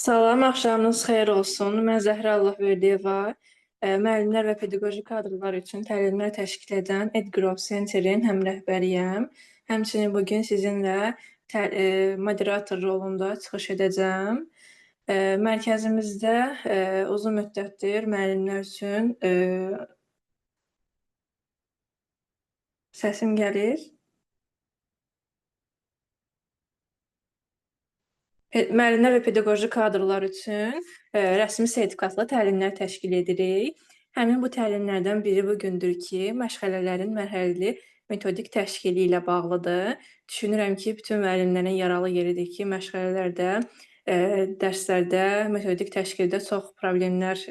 Salam, axşamınız xeyir olsun. Mən Zəhra Allahverdiyeva, müəllimlər və pedaqoji kadrlar üçün təlimlər təşkil edən EdGrowth Center-in həm rəhbəriyəm. Həmçinin bu gün sizinlə moderator rolunda çıxış edəcəm. Mərkəzimizdə uzun müddətdir müəllimlər üçün səsim gəlir. Müəllimlər və pedaqoji kadrlar üçün rəsmi sertifikatlı təlimlər təşkil edirik. Həmin bu təlimlərdən biri bugündür ki, məşğələlərin mərhələli metodik təşkili ilə bağlıdır. Düşünürəm ki, bütün müəllimlərin yaralı yeridir ki, məşğələlərdə, dərslərdə, metodik təşkildə çox problemlər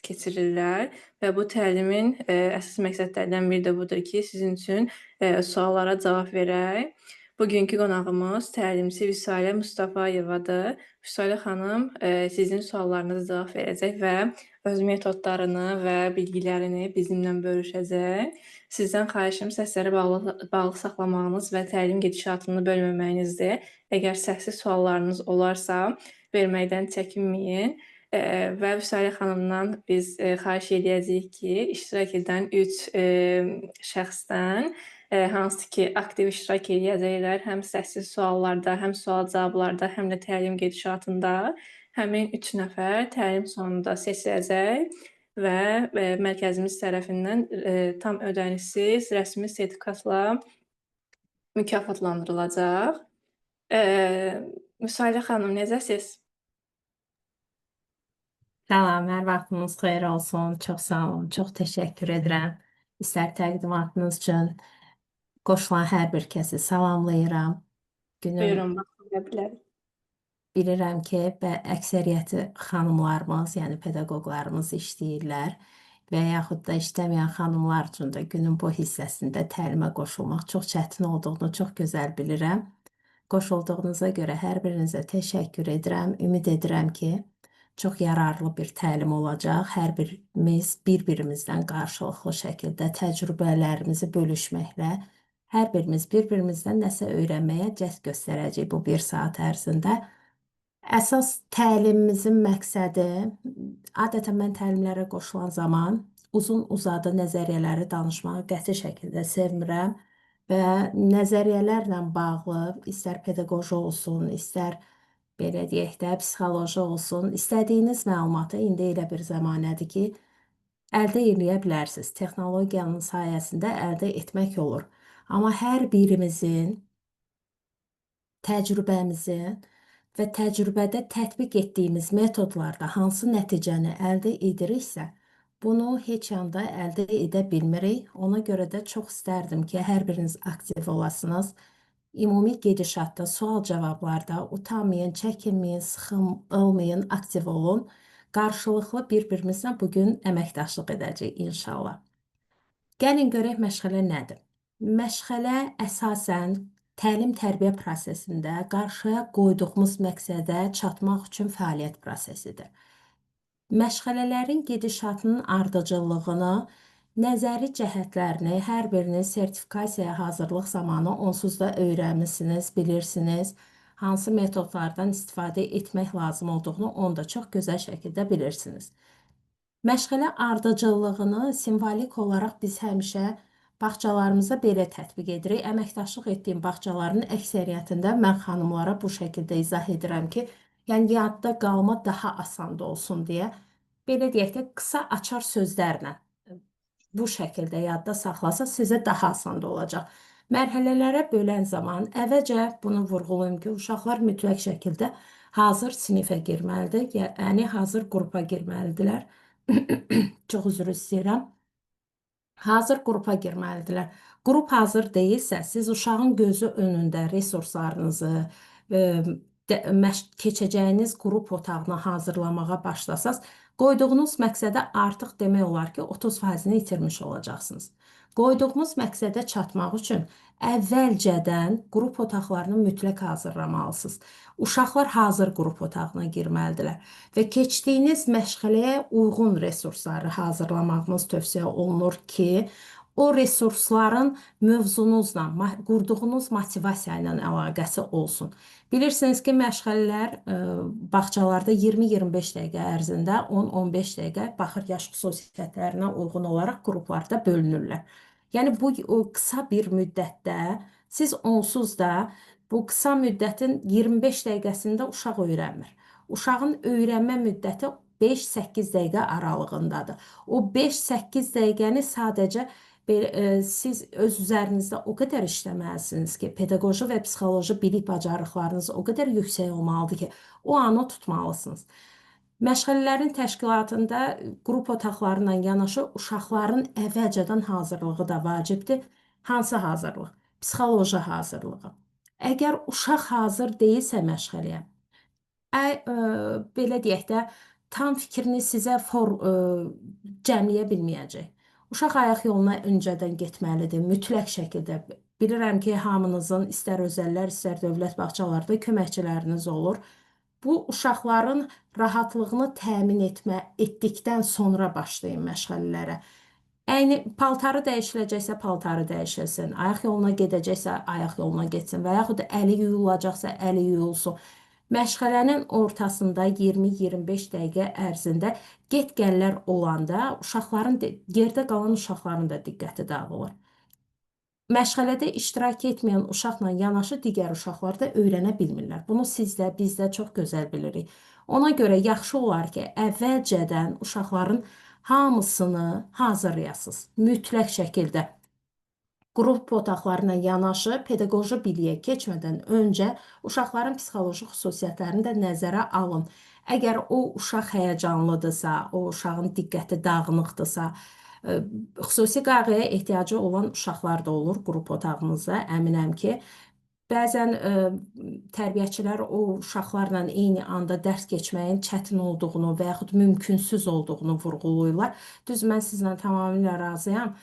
keçirirlər və bu təlimin əsas məqsədlərindən biri də budur ki, sizin üçün suallara cavab verək. Bugünkü qonağımız təlimçi Vüsalə Mustafayevadır. Vüsalə xanım sizin suallarınıza cavab verəcək və öz metodlarını və bilgilərini bizimlə bölüşəcək. Sizdən xahişim səsləri bağlı saxlamağınız və təlim gedişatını bölməməyinizdir. Əgər səssiz suallarınız olarsa, verməkdən çəkinməyin. Və Vüsalə xanımdan biz xahiş edəcəyik ki, iştirak edən 3 şəxsdən hansı ki, aktiv iştirak edəcəklər həm səssiz suallarda, həm sual-cavablarda, həm də təlim gedişatında. Həmin 3 nəfər təlim sonunda seçiləcək və mərkəzimiz tərəfindən tam ödənişsiz rəsmi sertifikatla mükafatlandırılacaq. Vüsalə xanım, necəsiz? Salam, hər vaxtınız xeyir olsun. Çox sağ olun, çox təşəkkür edirəm. İstər təqdimatınız üçün qoşulan hər bir kəsi salamlayıram. Buyurun, baxın bilərik. Bilirəm ki, əksəriyyəti xanımlarımız, yəni pedaqoqlarımız işləyirlər və yaxud da işləməyən xanımlar üçün də günün bu hissəsində təlimə qoşulmaq çox çətin olduğunu çox gözəl bilirəm. Qoşulduğunuza görə hər birinizə təşəkkür edirəm. Ümid edirəm ki, çox yararlı bir təlim olacaq. Hər birimiz bir-birimizdən qarşılıqlı şəkildə təcrübələrimizi bölüşməklə hər birimiz bir-birimizdən nəsə öyrənməyə cəhd göstərəcəyik bu 1 saat ərzində. Əsas təlimimizin məqsədi, adətən mən təlimlərə qoşulan zaman uzun-uzadı nəzəriyyələri danışmağı qəti şəkildə sevmirəm və nəzəriyyələrlə bağlı istər pedaqoji olsun, istər belə deyək də psixoloji olsun, istədiyiniz məlumatı indi elə bir zəmanədir ki, əldə edə bilərsiniz. Texnologiyanın sayəsində əldə etmək olur. Amma hər birimizin təcrübəmizin və təcrübədə tətbiq etdiyimiz metodlarda hansı nəticəni əldə ediriksə, bunu heç yanda əldə edə bilmirik. Ona görə də çox istərdim ki, hər biriniz aktiv olasınız. Ümumi gedişatda, sual-cavablarda utanmayın, çəkinməyin, sıxılmayın, aktiv olun. Qarşılıqlı bir-birimizlə bugün əməkdaşlıq edəcəyik inşallah. Gəlin görək məşğələ nədir? Məşğələ əsasən təlim-tərbiyə prosesində qarşıya qoyduğumuz məqsədə çatmaq üçün fəaliyyət prosesidir. Məşğələlərin gedişatının ardıcıllığını, nəzəri cəhətlərini hər biriniz sertifikasiyaya hazırlıq zamanı onsuz da öyrənmisiniz, bilirsiniz. Hansı metodlardan istifadə etmək lazım olduğunu onu da çox gözəl şəkildə bilirsiniz. Məşğələ ardıcıllığını simvolik olaraq biz həmişə bağçalarımızda belə tətbiq edirik. Əməkdaşlıq etdiyim bağçaların əksəriyyətində mən xanımlara bu şəkildə izah edirəm ki, yəni yadda qalma daha asan olsun deyə. Belə deyək də, qısa açar sözlərlə bu şəkildə yadda saxlasa sizə daha asan olacaq. Mərhələlərə bölən zaman əvvəlcə bunu vurğulayım ki, uşaqlar mütləq şəkildə hazır sinifə girməlidir, yəni hazır qrupa girməlidirlər. Çox üzr istəyirəm. Hazır qrupa girməlidirlər. Qrup hazır deyilsə, siz uşağın gözü önündə resurslarınızı, keçəcəyiniz qrup otağını hazırlamağa başlasaz, qoyduğunuz məqsədə artıq demək olar ki, 30%-ni itirmiş olacaqsınız. Qoyduğumuz məqsədə çatmaq üçün əvvəlcədən qrup otaqlarını mütləq hazırlamalısınız. Uşaqlar hazır qrup otağına girməlidirlər və keçdiyiniz məşğələyə uyğun resursları hazırlamağınız tövsiyə olunur ki, o resursların mövzunuzla, qurduğunuz motivasiya ilə əlaqəsi olsun. Bilirsiniz ki, məşğələlər bağçalarda 20-25 dəqiqə ərzində 10-15 dəqiqə baxır yaş xüsusiyyətlərinə uyğun olaraq qruplarda bölünürlər. Yəni bu o qısa bir müddətdə siz onsuz da bu qısa müddətin 25 dəqiqəsində uşaq öyrənmir. Uşağın öyrənmə müddəti 5-8 dəqiqə aralığındadır. O 5-8 dəqiqəni sadəcə siz öz üzərinizdə o qədər işləməlisiniz ki, pedaqoji və psixoloji bilik bacarıqlarınız o qədər yüksək olmalıdır ki, o anı tutmalısınız. Məşğələlərin təşkilatında qrup otaqlarına yanaşı uşaqların əvvəlcədən hazırlığı da vacibdir. Hansı hazırlıq? Psixoloji hazırlığı. Əgər uşaq hazır deyilsə məşğələyə, belə deyək də, tam fikrini sizə cəmləyə bilməyəcək. Uşaq ayaq yoluna öncədən getməlidir, mütləq şəkildə. Bilirəm ki, hamınızın istər özəllər, istər dövlət bağçalarda köməkçiləriniz olur. Bu uşaqların rahatlığını təmin etdikdən sonra başlayın məşğələlərə. Paltarı dəyişiləcəksə paltarı dəyişilsin, ayaq yoluna gedəcəksə ayaq yoluna getsin və yaxud da əli yuyulacaqsa əli yuyulsun. Məşğələnin ortasında 20-25 dəqiqə ərzində get-gəllər olanda yerdə qalan uşaqların da diqqəti dağılır. Məşğələdə iştirak etməyən uşaqla yanaşı digər uşaqlar da öyrənə bilmirlər. Bunu siz də, biz də çox gözəl bilirik. Ona görə yaxşı olar ki, əvvəlcədən uşaqların hamısını hazırlayasınız. Mütləq şəkildə qrup otaqlarına yanaşı pedaqoji biliyə keçmədən öncə uşaqların psixoloji xüsusiyyətlərini də nəzərə alın. Əgər o uşaq həyəcanlıdırsa, o uşağın diqqəti dağınıqdırsa, xüsusi qayğıya ehtiyacı olan uşaqlar da olur qrup otağınızda, əminəm ki. Bəzən tərbiyəçilər o uşaqlarla eyni anda dərs keçməyin çətin olduğunu və yaxud mümkünsüz olduğunu vurğulayırlar. Düz mən sizlə tamamilə razıyam.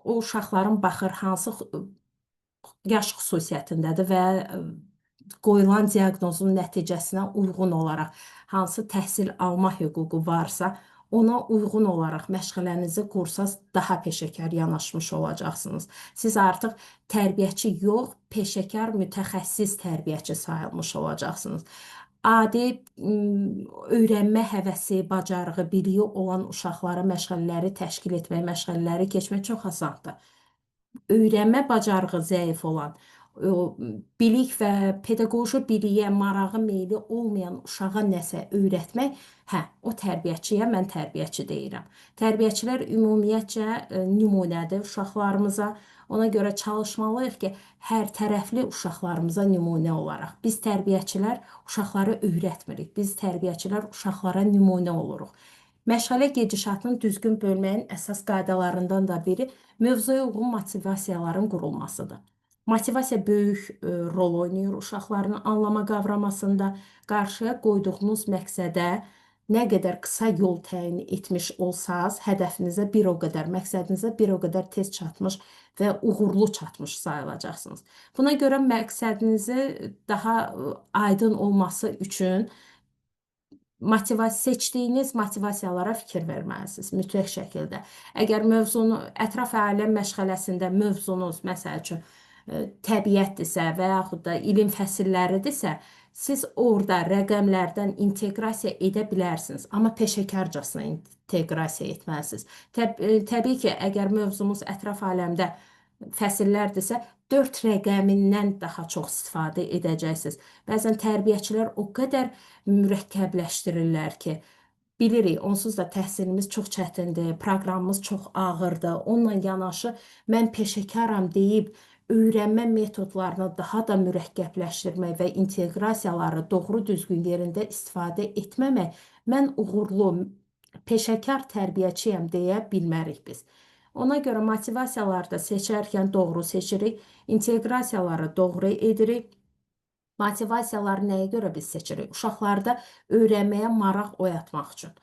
O uşaqların baxır hansı yaş xüsusiyyətindədir və qoyulan diaqnozun nəticəsinə uyğun olaraq hansı təhsil alma hüququ varsa, ona uyğun olaraq məşğələnizi qursaz daha peşəkar yanaşmış olacaqsınız. Siz artıq tərbiyəçi yox, peşəkar mütəxəssis tərbiyəçi sayılmış olacaqsınız. Adi öyrənmə həvəsi, bacarığı, biliyi olan uşaqlara məşğələləri təşkil etmək, məşğələləri keçmək çox asandır. Öyrənmə bacarığı zəif olan, bilik və pedaqoji biliyə marağı meyli olmayan uşağa nəsə öyrətmək, o tərbiyəçiyə mən tərbiyəçi deyirəm. Tərbiyəçilər ümumiyyətcə nümunədir uşaqlarımıza. Ona görə çalışmalıyıq ki, hər tərəfli uşaqlarımıza nümunə olaraq. Biz tərbiyəçilər uşaqları öyrətmirik. Biz tərbiyəçilər uşaqlara nümunə oluruq. Məşğələ gedişatını düzgün bölməyin əsas qaydalarından da biri mövzuya uyğun motivasiyaların qurulmasıdır. Motivasiya böyük rol oynayır uşaqların anlama qavramasında. Qarşıya qoyduğunuz məqsədə nə qədər qısa yol təyin etmiş olsanız, hədəfinizə bir o qədər, məqsədinizə bir o qədər tez çatmış və uğurlu çatmış sayılacaqsınız. Buna görə məqsədinizi daha aydın olması üçün seçdiyiniz motivasiyalara fikir verməlisiniz, mütləq şəkildə. Əgər ətraf aləm məşğələsində mövzunuz, məsəl üçün, təbiətdirsə və yaxud da ilin fəsilləridirsə, siz orada rəqəmlərdən inteqrasiya edə bilərsiniz, amma peşəkarcasına inteqrasiya etməlisiniz. Təbii ki, əgər mövzumuz ətraf aləmdə fəsillərdirsə, 4 rəqəmindən daha çox istifadə edəcəksiniz. Bəzən tərbiyəçilər o qədər mürəkkəbləşdirirlər ki, bilirik, onsuz da təhsilimiz çox çətindir, proqramımız çox ağırdır. Onunla yanaşı mən peşəkaram deyib, öyrənmə metodlarını daha da mürəkkəbləşdirmək və inteqrasiyaları doğru düzgün yerində istifadə etməmək, mən uğurlu, peşəkar tərbiyəçiyəm deyə bilmərik biz. Ona görə motivasiyaları da seçərkən doğru seçirik, inteqrasiyaları doğru edirik. Motivasiyaları nəyə görə biz seçirik? Uşaqlarda öyrənməyə maraq oyatmaq üçün.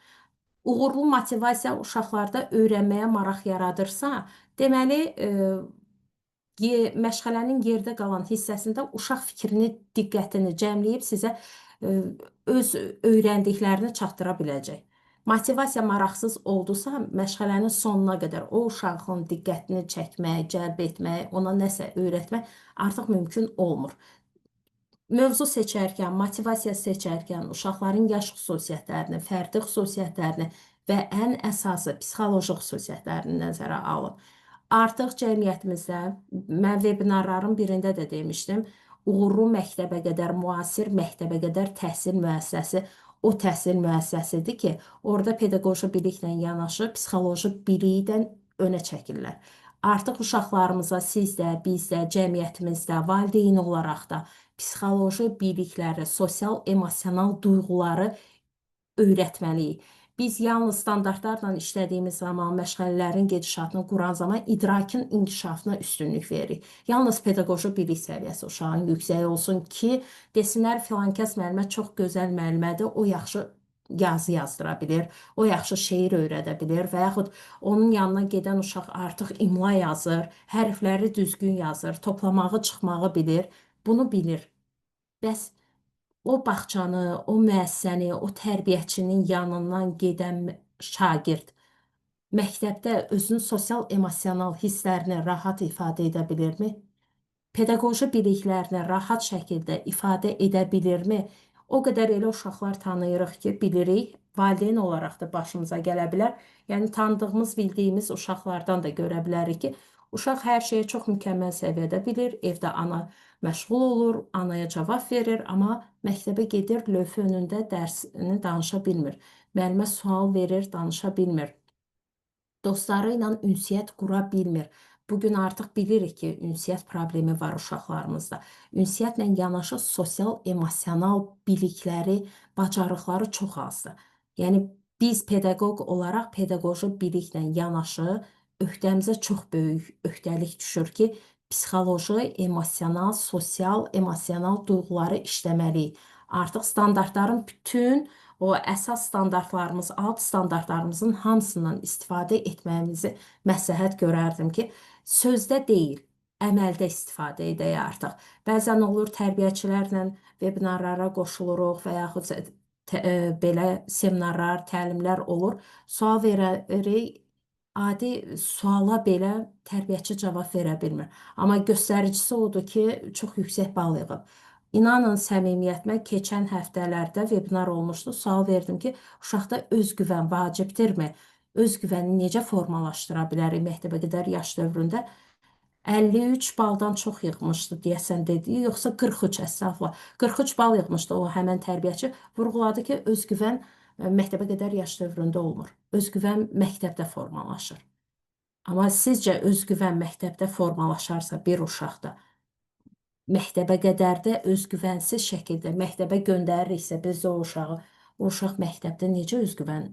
Uğurlu motivasiya uşaqlarda öyrənməyə maraq yaradırsa, deməli, məşğələnin yerdə qalan hissəsində uşaq fikrini, diqqətini cəmləyib sizə öz öyrəndiklərini çatdıra biləcək. Motivasiya maraqsız oldusa, məşğələnin sonuna qədər o uşağın diqqətini çəkmək, cəlb etmək, ona nəsə öyrətmək artıq mümkün olmur. Mövzu seçərkən, motivasiya seçərkən uşaqların yaş xüsusiyyətlərini, fərdi xüsusiyyətlərini və ən əsası psixoloji xüsusiyyətlərini nəzərə alın. Artıq cəmiyyətimizdə, mən vebinarların birində də demişdim, uğurlu məktəbə qədər, müasir məktəbə qədər təhsil müəssisəsi o təhsil müəssisəsidir ki, orada pedaqoji biliklə yanaşı psixoloji bilikdən önə çəkirlər. Artıq uşaqlarımıza siz də, biz də, cəmiyyətimizdə, valideyn olaraq da psixoloji bilikləri, sosial, emosional duyğuları öyrətməliyik. Biz yalnız standartlarla işlədiyimiz zaman, məşğələlərin gedişatını quran zaman idrakin inkişafına üstünlük veririk. Yalnız pedaqoji bilik səviyyəsi uşağın yüksək olsun ki, desinlər filankəs müəllimə çox gözəl müəllimədir, o yaxşı yazı yazdıra bilir, o yaxşı şeir öyrədə bilir və yaxud onun yanına gedən uşaq artıq imla yazır, hərfləri düzgün yazır, toplamağı, çıxmağı bilir, bunu bilir. Bəs o bağçanı, o müəssisəni, o tərbiyəçinin yanından gedən şagird məktəbdə özünün sosial-emosional hisslərini rahat ifadə edə bilirmi? Pedaqoji biliklərini rahat şəkildə ifadə edə bilirmi? O qədər elə uşaqlar tanıyırıq ki, bilirik, valideyn olaraq da başımıza gələ bilər. Yəni tanıdığımız, bildiyimiz uşaqlardan da görə bilərik ki, uşaq hər şeyi çox mükəmməl səviyyədə bilir, evdə ana məşğul olur, anaya cavab verir, amma məktəbə gedir, lövhə önündə dərsini danışa bilmir. Müəllimə sual verir, danışa bilmir. Dostları ilə ünsiyyət qura bilmir. Bugün artıq bilirik ki, ünsiyyət problemi var uşaqlarımızda. Ünsiyyətlə yanaşı sosial-emosional bilikləri, bacarıqları çox azdır. Yəni, biz pedaqoq olaraq pedaqoji biliklə yanaşı öhdəmizə çox böyük öhdəlik düşür ki, psixoloji, emosional, sosial, emosional duyğuları işləməliyik. Artıq standartların bütün o əsas standartlarımız, alt standartlarımızın hamısından istifadə etməyimizi məsləhət görərdim ki, sözdə deyil, əməldə istifadə edək artıq. Bəzən olur tərbiyəçilərlə vebinarlara qoşuluruq və yaxud belə seminarlar, təlimlər olur. Sual veririk, adi suala belə tərbiyəçi cavab verə bilmir. Amma göstəricisi odur ki, çox yüksək bal yığıb. İnanın səmimiyyətimə, keçən həftələrdə webinar olmuşdu. Sual verdim ki, uşaqda özgüvən vacibdirmi? Özgüvəni necə formalaşdıra bilərik məktəbə qədər yaş dövründə? 53 baldan çox yığmışdı, deyəsən dedi, yoxsa 43, əstəğfurullah. 43 bal yığmışdı o həmən tərbiyəçi. Vurğuladı ki, özgüvən məktəbə qədər yaş dövründə olmur. Özgüvən məktəbdə formalaşır. Amma sizcə özgüvən məktəbdə formalaşarsa bir uşaqda, məktəbə qədər də özgüvənsiz şəkildə məktəbə göndəririksə biz o uşaq məktəbdə necə özgüvən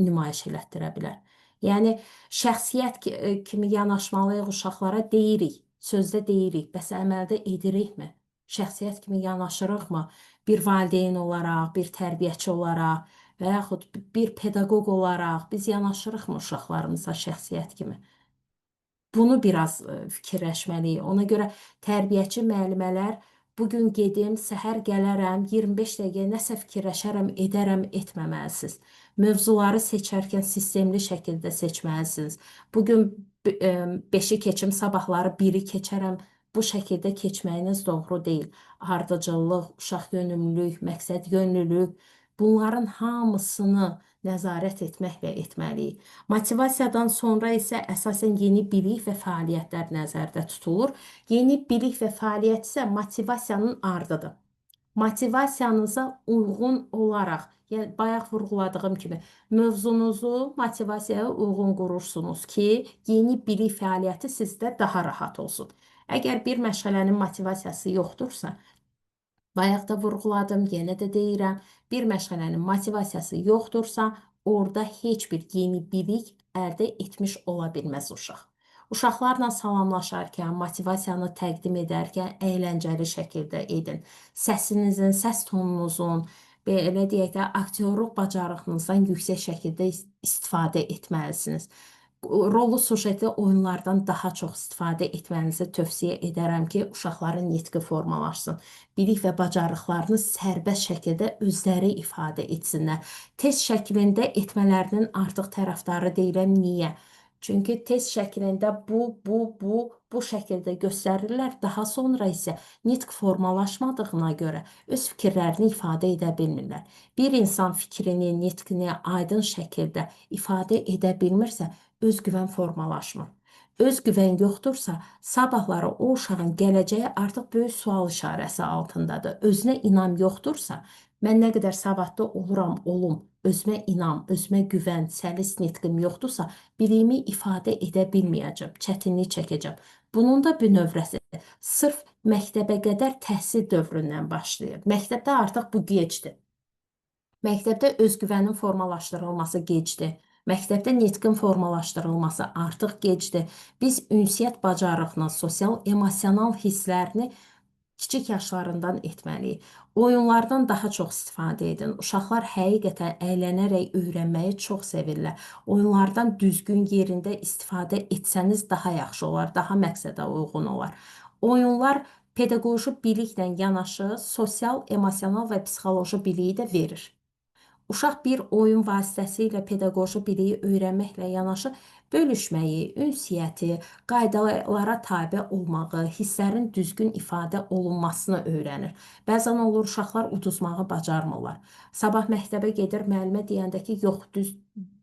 nümayiş elətdirə bilər? Yəni, şəxsiyyət kimi yanaşmalıyıq uşaqlara deyirik, sözdə deyirik, bəs əməldə edirikmi? Şəxsiyyət kimi yanaşırıqmı? Bir valideyn olaraq, bir tərbiyəçi olaraq və yaxud bir pedaqoq olaraq biz yanaşırıqmı uşaqlarımıza şəxsiyyət kimi? Bunu biraz fikirləşməliyik. Ona görə tərbiyəçi müəllimələr bugün gedim, səhər gələrəm, 25 dəqiqə nəsə fikirləşərəm, edərəm, etməməlisiniz. Mövzuları seçərkən sistemli şəkildə seçməlisiniz. Bugün 5-i keçim, sabahları 1-i keçərəm. Bu şəkildə keçməyiniz doğru deyil. Ardıcıllıq, uşaq yönümlülük, məqsəd yönlülük, bunların hamısını nəzarət etməklə etməliyik. Motivasiyadan sonra isə əsasən yeni bilik və fəaliyyətlər nəzərdə tutulur. Yeni bilik və fəaliyyət isə motivasiyanın ardıdır. Motivasiyanıza uyğun olaraq, yəni bayaq vurğuladığım kimi, mövzunuzu motivasiyaya uyğun qurursunuz ki, yeni bilik fəaliyyəti sizdə daha rahat olsun. Əgər bir məşğələnin motivasiyası yoxdursa, bayaq da vurğuladım, yenə də deyirəm, bir məşğələnin motivasiyası yoxdursa, orada heç bir yeni bilik əldə etmiş ola bilməz uşaq. Uşaqlarla salamlaşarkən, motivasiyanı təqdim edərkən əyləncəli şəkildə edin. Səsinizin, səs tonunuzun, belə deyək də, aktyorluq bacarığınızdan yüksək şəkildə istifadə etməlisiniz. Rollu sujetli oyunlardan daha çox istifadə etmənizi tövsiyə edərəm ki, uşaqların nitqi formalaşsın. Bilik və bacarıqlarını sərbəst şəkildə özləri ifadə etsinlər. Test şəklində etmələrinin artıq tərəfdarı deyiləm. Niyə? Çünki test şəklində bu şəkildə göstərirlər. Daha sonra isə nitq formalaşmadığına görə öz fikirlərini ifadə edə bilmirlər. Bir insan fikrini, nitqini aydın şəkildə ifadə edə bilmirsə, özgüvən formalaşmır. Özgüvən yoxdursa, sabahları o uşağın gələcəyi artıq böyük sual işarəsi altındadır. Özünə inam yoxdursa, mən nə qədər savadlı oluram, olum, özümə inam, özümə güvən, səlis nitqim yoxdursa, biliyimi ifadə edə bilməyəcəm, çətinlik çəkəcəm. Bunun da bir növrəsi sırf məktəbə qədər təhsil dövründən başlayır. Məktəbdə artıq bu gecdir. Məktəbdə özgüvənin formalaşdırılması gecdir. Məktəbdə nitqin formalaşdırılması artıq gecdir. Biz ünsiyyət bacarığını, sosial-emosional hisslərini kiçik yaşlarından etməliyik. Oyunlardan daha çox istifadə edin. Uşaqlar həqiqətən əylənərək öyrənməyi çox sevirlər. Oyunlardan düzgün yerində istifadə etsəniz daha yaxşı olar, daha məqsədə uyğun olar. Oyunlar pedaqoji biliklə yanaşı sosial, emosional və psixoloji biliyi də verir. Uşaq bir oyun vasitəsilə pedaqoji biliyi öyrənməklə yanaşı bölüşməyi, ünsiyyəti, qaydalara tabe olmağı, hisslərin düzgün ifadə olunmasını öyrənir. Bəzən olur uşaqlar uduzmağı bacarmırlar. Sabah məktəbə gedir, müəllimə deyəndə ki, yox,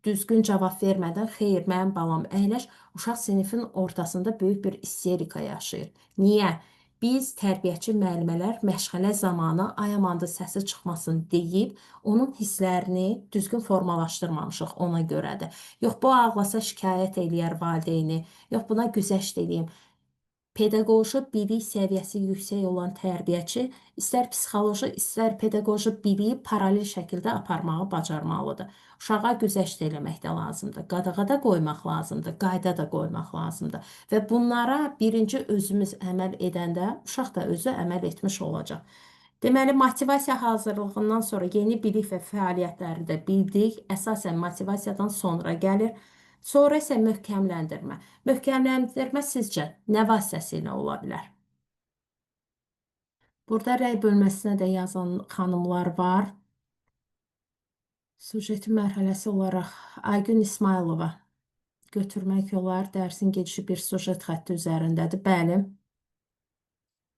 düzgün cavab vermədən, xeyr, mənim balam əyləş, uşaq sinifin ortasında böyük bir isterika yaşayır. Niyə? Biz tərbiyəçi müəllimələr məşğələ zamanı ayamandı səsi çıxmasın deyib, onun hisslərini düzgün formalaşdırmamışıq ona görədir. Yox, bu ağlasa şikayət eləyər valideyni, yox, buna güzəşt eləyim. Pedaqoji bilik səviyyəsi yüksək olan tərbiyəçi istər psixoloji, istər pedaqoji biliyi paralel şəkildə aparmağı bacarmalıdır. Uşağa güzəşt eləmək də lazımdır, qadağa da qoymaq lazımdır, qayda da qoymaq lazımdır. Və bunlara birinci özümüz əməl edəndə uşaq da özü əməl etmiş olacaq. Deməli, motivasiya hazırlığından sonra yeni bilik və fəaliyyətləri də bildik. Əsasən motivasiyadan sonra gəlir. Sonra isə möhkəmləndirmə. Möhkəmləndirmə sizcə nə vasitəsilə ola bilər? Burada rəy bölməsinə də yazan xanımlar var. Sujetin mərhələsi olaraq Aygün İsmailova götürmək olar. Dərsin gedişi bir sujet xətti üzərindədir. Bəli.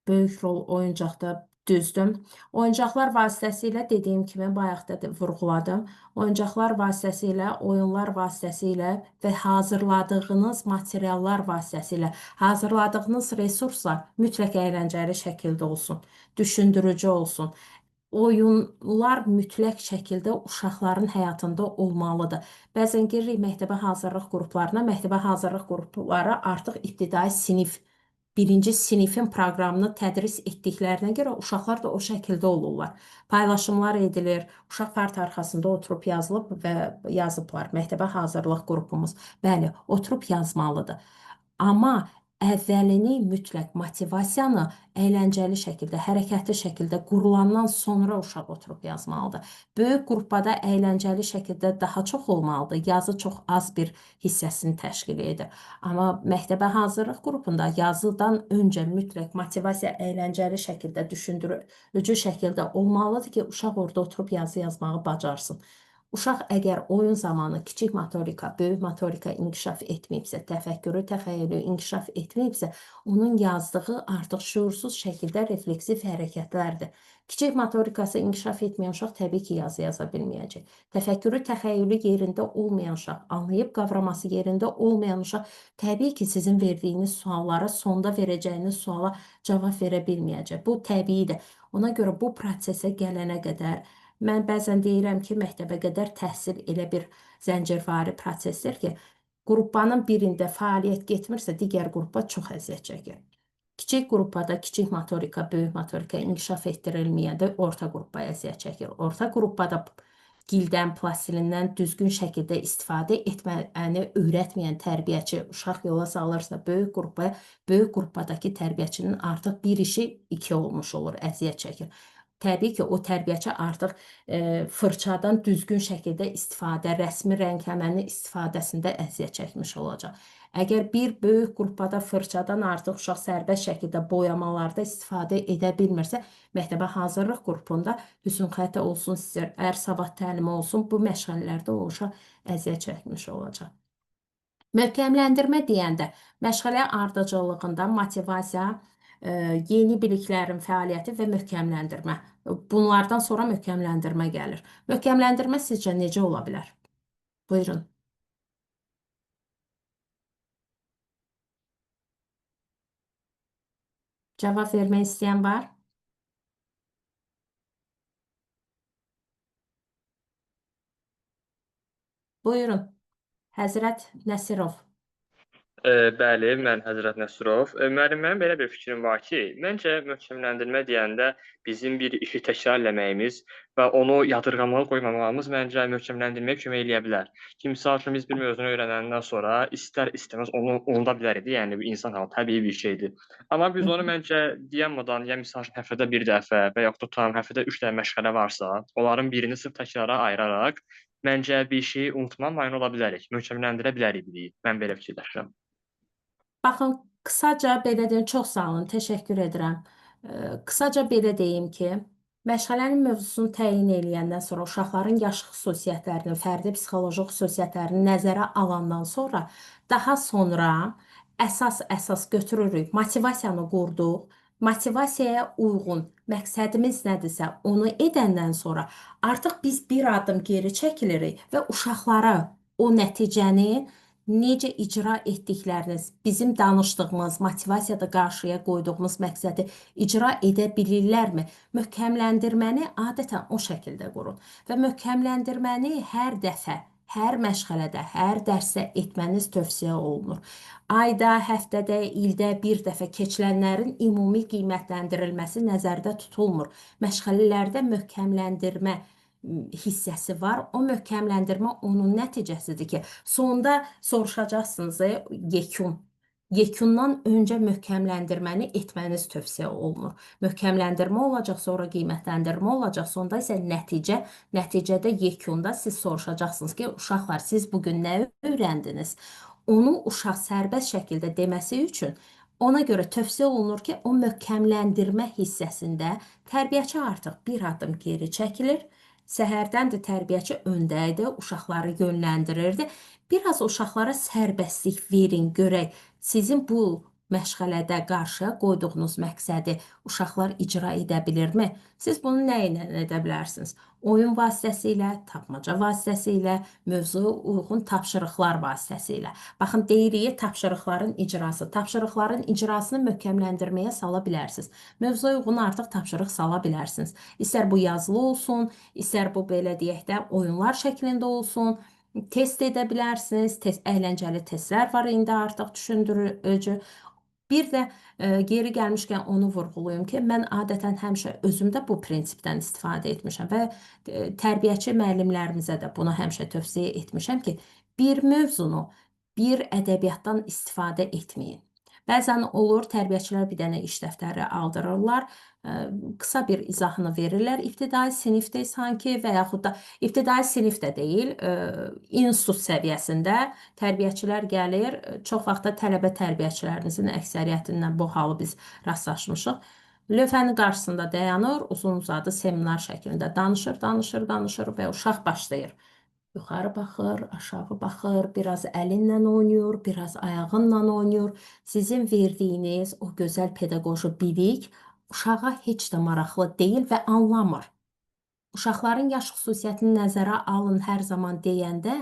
Böyük rol oyuncaqda düzdür. Oyuncaqlar vasitəsilə dediyim kimi bayaq da vurğuladım. Oyuncaqlar vasitəsilə, oyunlar vasitəsilə və hazırladığınız materiallar vasitəsilə hazırladığınız resurslar mütləq əyləncəli şəkildə olsun, düşündürücü olsun. Oyunlar mütləq şəkildə uşaqların həyatında olmalıdır. Bəzən giririk məktəbə hazırlıq qruplarına, məktəbə hazırlıq qrupları artıq ibtidai sinif birinci sinifin proqramını tədris etdiklərinə görə uşaqlar da o şəkildə olurlar. Paylaşımlar edilir, uşaq parta arxasında oturub yazılıb və yazıblar. Məktəbə hazırlıq qrupumuz. Bəli, oturub yazmalıdır. Amma əvvəlini mütləq motivasiyanı əyləncəli şəkildə, hərəkətli şəkildə qurulandan sonra uşaq oturub yazmalıdır. Böyük qrupada əyləncəli şəkildə daha çox olmalıdır. Yazı çox az bir hissəsini təşkil edir. Amma məktəbə hazırlıq qrupunda yazıdan öncə mütləq motivasiya əyləncəli şəkildə, düşündürücü şəkildə olmalıdır ki, uşaq orada oturub yazı yazmağı bacarsın. Uşaq əgər oyun zamanı kiçik motorika, böyük motorika inkişaf etməyibsə, təfəkkürü, təxəyyülü inkişaf etməyibsə, onun yazdığı artıq şüursuz şəkildə refleksiv hərəkətlərdir. Kiçik motorikası inkişaf etməyən uşaq təbii ki, yazı yaza bilməyəcək. Təfəkkürü, təxəyyülü yerində olmayan uşaq, anlayıb qavraması yerində olmayan uşaq təbii ki, sizin verdiyiniz suallara, sonda verəcəyiniz suala cavab verə bilməyəcək. Bu təbiidir. Ona görə bu prosesə gələnə qədər mən bəzən deyirəm ki, məktəbə qədər təhsil elə bir zəncirvari prosesdir ki, qrupanın birində fəaliyyət getmirsə, digər qrupa çox əziyyət çəkir. Kiçik qrupada kiçik motorika, böyük motorika inkişaf etdirilməyəndə orta qrupa əziyyət çəkir. Orta qrupada gildən, plastilindən düzgün şəkildə istifadə etməni öyrətməyən tərbiyəçi uşaq yola salırsa, böyük qrupadakı tərbiyəçinin artıq bir işi iki olmuş olur, əziyyət çəkir. Təbii ki, o tərbiyəçi artıq fırçadan düzgün şəkildə istifadə, rəsmi rəngləmənin istifadəsində əziyyət çəkmiş olacaq. Əgər bir böyük qrupada fırçadan artıq uşaq sərbəst şəkildə boyamalarda istifadə edə bilmirsə, məktəbə hazırlıq qrupunda hüsnxətti olsun, sirr, savad təlimi olsun, bu məşğələlərdə o uşaq əziyyət çəkmiş olacaq. Möhkəmləndirmə deyəndə məşğələ ardıcıllığında motivasiya, yeni biliklərin fəaliyyəti və möhkəmləndirmə. Bunlardan sonra möhkəmləndirmə gəlir. Möhkəmləndirmə sizcə necə ola bilər? Buyurun. Cavab vermək istəyən var? Buyurun. Həzrət Nəsirov. Bəli, mən Həzrət Nəsrov. Müəllim, mənim belə bir fikrim var ki, məncə möhkəmləndirmə deyəndə bizim bir işi təkrar eləməyimiz və onu yadırğamağa qoymamağımız məncə möhkəmləndirməyə kömək eləyə bilər. Ki, misal üçün biz bir mövzunu öyrənəndən sonra istər-istəməz onu unuda bilərik də, yəni bu insan halı, təbii bir şeydir. Amma biz onu məncə dayanmadan, ya misal üçün həftədə bir dəfə və yaxud da tutalım həftədə 3 dəfə məşğələ varsa, onların birini sırf təkrara ayıraraq məncə bir şeyi unutmağa mane ola bilərik, möhkəmləndirə bilərik biliyi. Mən belə fikirləşirəm. Baxın, qısaca belə deyim, çox sağ olun, təşəkkür edirəm. Qısaca belə deyim ki, məşğələnin mövzusunu təyin eləyəndən sonra uşaqların yaş xüsusiyyətlərini, fərdi psixoloji xüsusiyyətlərini nəzərə alandan sonra daha sonra əsas götürürük, motivasiyanı qurduq. Motivasiyaya uyğun məqsədimiz nədirsə, onu edəndən sonra artıq biz bir addım geri çəkilirik və uşaqlara o nəticəni necə icra etdikləriniz, bizim danışdığımız, motivasiyada qarşıya qoyduğumuz məqsədi icra edə bilirlərmi? Möhkəmləndirməni adətən o şəkildə qurun və möhkəmləndirməni hər dəfə, hər məşğələdə, hər dərsdə etməniz tövsiyə olunur. Ayda, həftədə, ildə bir dəfə keçilənlərin ümumi qiymətləndirilməsi nəzərdə tutulmur. Məşğələlərdə möhkəmləndirmə hissəsi var. O möhkəmləndirmə onun nəticəsidir ki, sonda soruşacaqsınız yekun. Yekundan öncə möhkəmləndirməni etməniz tövsiyə olunur. Möhkəmləndirmə olacaq, sonra qiymətləndirmə olacaq, sonda isə nəticə, nəticədə yekunda siz soruşacaqsınız ki, uşaqlar, siz bugün nə öyrəndiniz? Onu uşaq sərbəst şəkildə deməsi üçün ona görə tövsiyə olunur ki, o möhkəmləndirmə hissəsində tərbiyəçi artıq bir addım geri çəkilir. Səhərdən də tərbiyəçi öndə idi, uşaqları yönləndirirdi. Biraz uşaqlara sərbəstlik verin, görək sizin bu məşğələdə qarşıya qoyduğunuz məqsədi uşaqlar icra edə bilirmi? Siz bunu nə ilə edə bilərsiniz? Oyun vasitəsilə, tapmaca vasitəsilə, mövzuya uyğun tapşırıqlar vasitəsilə. Baxın, deyirik tapşırıqların icrası. Tapşırıqların icrasını möhkəmləndirməyə sala bilərsiniz. Mövzuya uyğun artıq tapşırıq sala bilərsiniz. İstər bu yazılı olsun, istər bu belə deyək də oyunlar şəklində olsun. Test edə bilərsiniz, əyləncəli testlər var indi artıq düşündürücü. Bir də geri gəlmişkən onu vurğulayım ki, mən adətən həmişə özümdə bu prinsipdən istifadə etmişəm və tərbiyəçi müəllimlərimizə də bunu həmişə tövsiyə etmişəm ki, bir mövzunu bir ədəbiyyatdan istifadə etməyin. Bəzən olur, tərbiyəçilər bir dənə iş dəftəri aldırırlar, qısa bir izahını verirlər. İbtidai sinifdə sanki və yaxud da ibtidai sinif də deyil, institut səviyyəsində tərbiyəçilər gəlir. Çox vaxt da tələbə tərbiyəçilərimizin əksəriyyətindən bu halı biz rastlaşmışıq. Lövhənin qarşısında dayanır, uzun-uzadı seminar şəklində danışır və uşaq başlayır. Yuxarı baxır, aşağı baxır, biraz əlinlə oynayır, biraz ayağınla oynayır. Sizin verdiyiniz o gözəl pedaqoji bilik uşağa heç də maraqlı deyil və anlamır. Uşaqların yaş xüsusiyyətini nəzərə alın hər zaman deyəndə,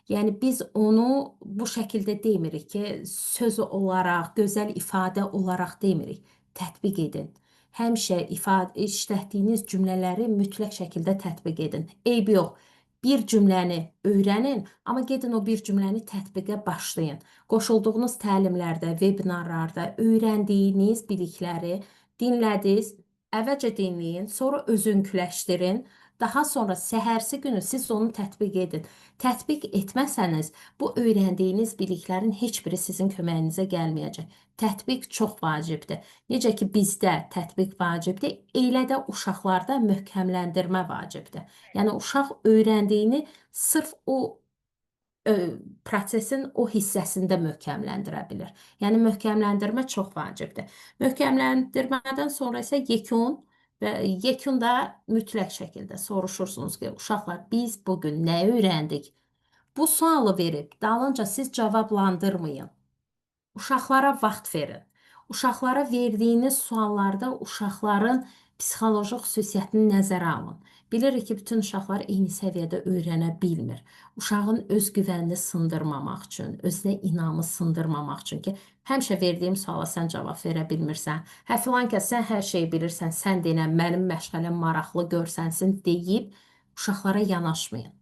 yəni biz onu bu şəkildə demirik ki, söz olaraq, gözəl ifadə olaraq demirik. Tətbiq edin. Həmişə işlətdiyiniz cümlələri mütləq şəkildə tətbiq edin. Eybi yox. Bir cümləni öyrənin, amma gedin o bir cümləni tətbiqə başlayın. Qoşulduğunuz təlimlərdə, webinarlarda öyrəndiyiniz bilikləri dinlədiniz, əvvəlcə dinləyin, sonra özünküləşdirin. Daha sonra səhərsi günü siz onu tətbiq edin. Tətbiq etməsəniz, bu öyrəndiyiniz biliklərin heç biri sizin köməyinizə gəlməyəcək. Tətbiq çox vacibdir. Necə ki bizdə tətbiq vacibdir, elə də uşaqlarda möhkəmləndirmə vacibdir. Yəni uşaq öyrəndiyini sırf o prosesin o hissəsində möhkəmləndirə bilir. Yəni möhkəmləndirmə çox vacibdir. Möhkəmləndirmədən sonra isə yekun və yekunda mütləq şəkildə soruşursunuz ki, uşaqlar biz bugün nə öyrəndik? Bu sualı verib dalınca siz cavablandırmayın. Uşaqlara vaxt verin. Uşaqlara verdiyiniz suallarda uşaqların psixoloji xüsusiyyətini nəzərə alın. Bilirik ki, bütün uşaqlar eyni səviyyədə öyrənə bilmir. Uşağın öz güvənini sındırmamaq üçün, özünə inamı sındırmamaq üçün ki, həmişə verdiyim suala sən cavab verə bilmirsən. Hə filan kəs sən hər şeyi bilirsən, sən denən mənim məşğələm maraqlı görsənsin deyib uşaqlara yanaşmayın.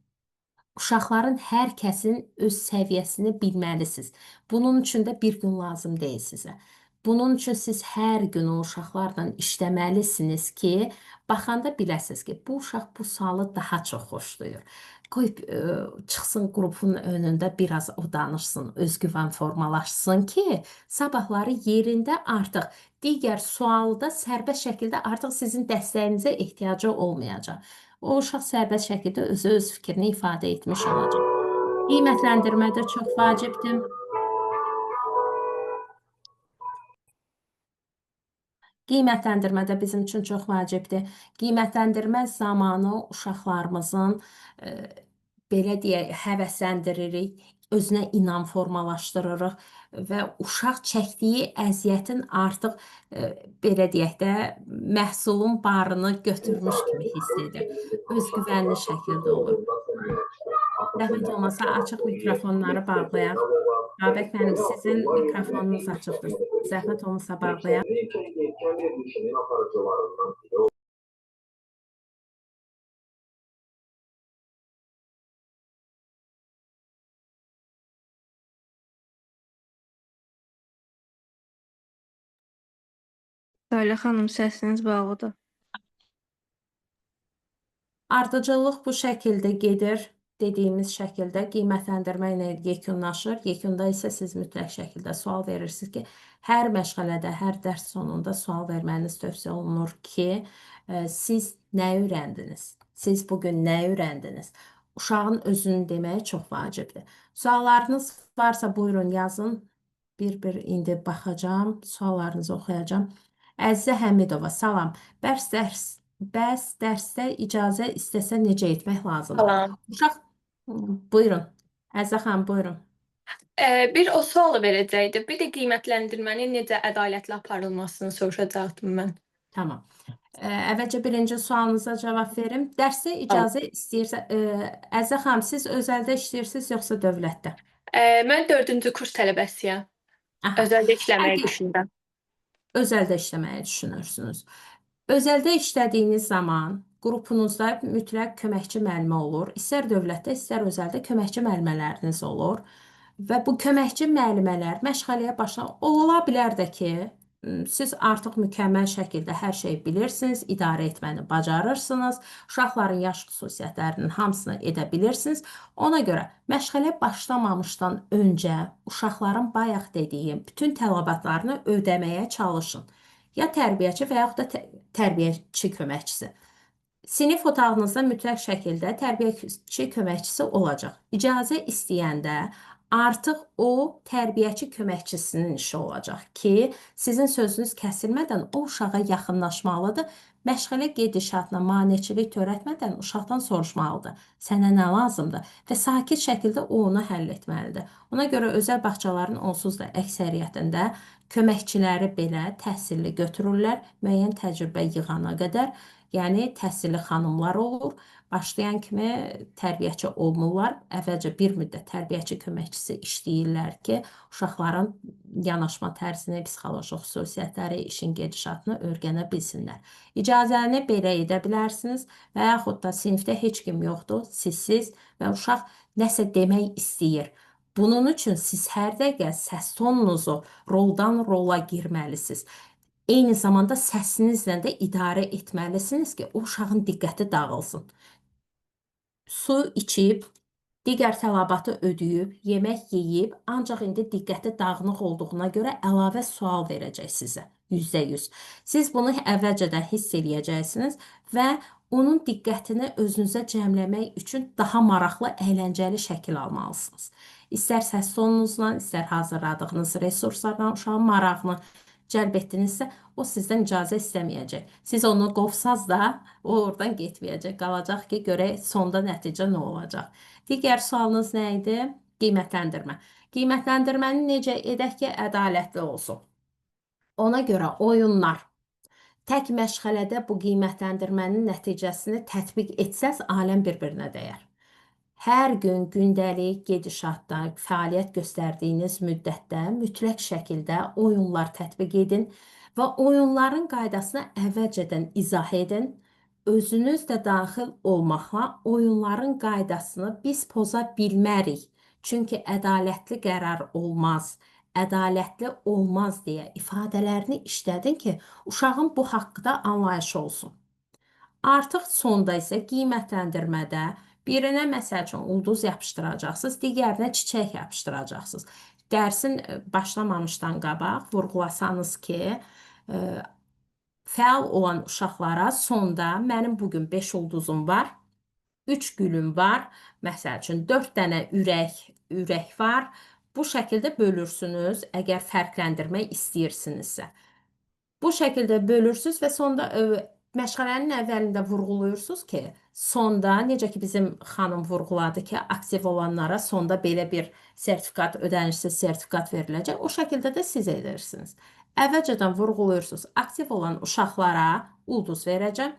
Uşaqların hər kəsin öz səviyyəsini bilməlisiniz. Bunun üçün də bir gün lazım deyil sizə. Bunun üçün siz hər gün o uşaqlarla işləməlisiniz ki, baxanda biləsiniz ki, bu uşaq bu sualı daha çox xoşlayır. Qoy çıxsın qrupun önündə biraz o danışsın, özgüvən formalaşsın ki, sabahları yerində artıq digər sualda sərbəst şəkildə artıq sizin dəstəyinizə ehtiyacı olmayacaq. O uşaq sərbəst şəkildə öz fikrini ifadə etmiş olacaq. Qiymətləndirmə də çox vacibdir. Qiymətləndirmə də bizim üçün çox vacibdir. Qiymətləndirmə zamanı uşaqlarımızın belə deyək, həvəsləndiririk, özünə inam formalaşdırırıq və uşaq çəkdiyi əziyyətin artıq belə deyək də məhsulun barını götürmüş kimi hiss edir. Özgüvənli şəkildə olur. Zəhmət olmasa açıq mikrofonları bağlayaq. Babək mənim, sizin mikrofonunuz açıqdır. Zəhmət olmasa bağlayaq. Salə xanım, səsiniz bağlıdır. Ardıcıllıq bu şəkildə gedir. Dediyimiz şəkildə qiymətləndirmə ilə yekunlaşır. Yekunda isə siz mütləq şəkildə sual verirsiniz ki, hər məşğələdə, hər dərs sonunda sual verməniz tövsiyə olunur ki, siz nə öyrəndiniz? Siz bugün nə öyrəndiniz? Uşağın özünü deməyi çox vacibdir. Suallarınız varsa buyurun yazın. Bir indi baxacağım, suallarınızı oxuyacağım. Əzizə Həmidova, salam. Bəs dərsdə icazə istəsə necə etmək lazımdır? Salam. Uşaq, buyurun. Əzizə xanım, buyurun. Bir o sualı verəcəkdi. Bir də qiymətləndirmənin necə ədalətli aparılmasını soruşacaqdım mən. Tamam. Əvvəlcə birinci sualınıza cavab verim. Dərsdə icazə istəyirsə, Əzizə xanım, siz özəldə işləyirsiniz yoxsa dövlətdə? Mən 4-cü kurs tələbəsiyəm. Aha. Özəldə işləməyi Əgər- düşünürəm. Özəldə işləməyi düşünürsünüz. Özəldə işlədiyiniz zaman qrupunuzda mütləq köməkçi müəllimə olur. İstər dövlətdə, istər özəldə köməkçi müəllimələriniz olur. Və bu köməkçi müəllimələr məşğələyə başlayır. Ola bilər də ki, siz artıq mükəmməl şəkildə hər şeyi bilirsiniz, idarə etməni bacarırsınız, uşaqların yaş xüsusiyyətlərinin hamısını edə bilirsiniz. Ona görə məşğələ başlamamışdan öncə uşaqların bayaq dediyim bütün tələbatlarını ödəməyə çalışın. Ya tərbiyəçi və yaxud da tərbiyəçi köməkçisi. Sinif otağınızda mütləq şəkildə tərbiyəçi köməkçisi olacaq. İcazə istəyəndə artıq o tərbiyəçi köməkçisinin işi olacaq ki, sizin sözünüz kəsilmədən o uşağa yaxınlaşmalıdır. Məşğələ gedişatına maneçilik törətmədən uşaqdan soruşmalıdır. Sənə nə lazımdır? Və sakit şəkildə o onu həll etməlidir. Ona görə özəl bağçaların onsuz da əksəriyyətində köməkçiləri belə təhsilli götürürlər, müəyyən təcrübə yığana qədər. Yəni təhsilli xanımlar olur. Başlayan kimi tərbiyəçi olmurlar. Əvvəlcə bir müddət tərbiyəçi köməkçisi işləyirlər ki, uşaqların yanaşma tərzini, psixoloji xüsusiyyətləri, işin gedişatını öyrənə bilsinlər. İcazəni belə edə bilərsiniz və yaxud da sinifdə heç kim yoxdur, sizsiz və uşaq nəsə demək istəyir. Bunun üçün siz hər dəqiqə səs tonunuzu roldan rola girməlisiniz. Eyni zamanda səsinizlə də idarə etməlisiniz ki, o uşağın diqqəti dağılsın. Su içib, digər tələbatı ödəyib, yemək yeyib, ancaq indi diqqəti dağınıq olduğuna görə əlavə sual verəcək sizə, %100. Siz bunu əvvəlcədən hiss eləyəcəksiniz və onun diqqətini özünüzə cəmləmək üçün daha maraqlı, əyləncəli şəkil almalısınız. İstər səs tonunuzla, istər hazırladığınız resurslarla uşağın marağını cəlb etdinizsə, o sizdən icazə istəməyəcək. Siz onu qovsaz da, o oradan getməyəcək, qalacaq ki, görək sonda nəticə nə olacaq. Digər sualınız nə idi? Qiymətləndirmə. Qiymətləndirməni necə edək ki, ədalətli olsun? Ona görə oyunlar. Tək məşğələdə bu qiymətləndirmənin nəticəsini tətbiq etsəz, aləm bir-birinə dəyər. Hər gün gündəlik gedişatda fəaliyyət göstərdiyiniz müddətdə mütləq şəkildə oyunlar tətbiq edin və oyunların qaydasını əvvəlcədən izah edin. Özünüz də daxil olmaqla oyunların qaydasını biz poza bilmərik. Çünki ədalətli qərar olmaz, ədalətli olmaz deyə ifadələrini işlədin ki, uşağın bu haqqda anlayışı olsun. Artıq sonda isə qiymətləndirmədə birinə məsəl üçün ulduz yapışdıracaqsınız, digərinə çiçək yapışdıracaqsınız. Dərsin başlamamışdan qabaq vurğulasanız ki, fəal olan uşaqlara sonda mənim bugün 5 ulduzum var, 3 gülüm var, məsəl üçün 4 dənə ürək var. Bu şəkildə bölürsünüz, əgər fərqləndirmək istəyirsinizsə. Bu şəkildə bölürsünüz və sonda məşğələnin əvvəlində vurğulayırsınız ki, sonda, necə ki bizim xanım vurğuladı ki, aktiv olanlara sonda belə bir sertifikat, ödənişsiz sertifikat veriləcək, o şəkildə də siz edirsiniz. Əvvəlcədən vurğulayırsınız, aktiv olan uşaqlara ulduz verəcəm,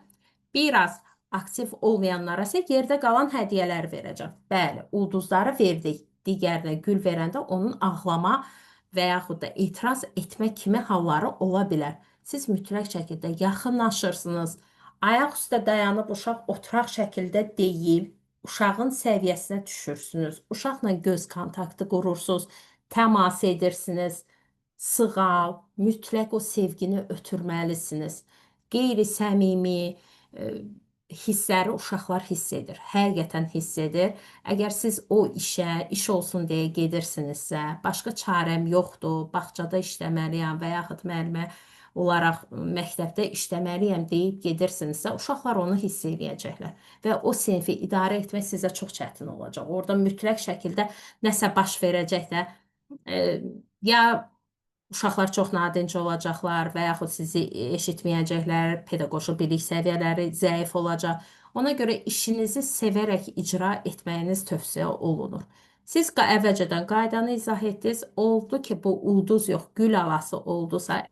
biraz aktiv olmayanlara isə yerdə qalan hədiyyələr verəcəm. Bəli, ulduzları verdik, digərinə gül verəndə onun ağlama və yaxud da etiraz etmə kimi halları ola bilər. Siz mütləq şəkildə yaxınlaşırsınız, ayaq üstə dayanıb uşaq oturaq şəkildə deyil, uşağın səviyyəsinə düşürsünüz, uşaqla göz kontaktı qurursunuz, təmas edirsiniz, sığal, mütləq o sevgini ötürməlisiniz. Qeyri-səmimi hissləri uşaqlar hiss edir, həqiqətən hiss edir. Əgər siz o işə, iş olsun deyə gedirsinizsə, başqa çarəm yoxdur, bağçada işləməliyəm və yaxud müəllimə olaraq məktəbdə işləməliyəm deyib gedirsinizsə, uşaqlar onu hiss eləyəcəklər və o sinfi idarə etmək sizə çox çətin olacaq. Orada mütləq şəkildə nəsə baş verəcək də, ya uşaqlar çox nadinc olacaqlar və yaxud sizi eşitməyəcəklər, pedaqoji bilik səviyyələri zəif olacaq. Ona görə işinizi sevərək icra etməyiniz tövsiyə olunur. Siz əvvəlcədən qaydanı izah etdiniz, oldu ki, bu ulduz yox, gül alası oldusa,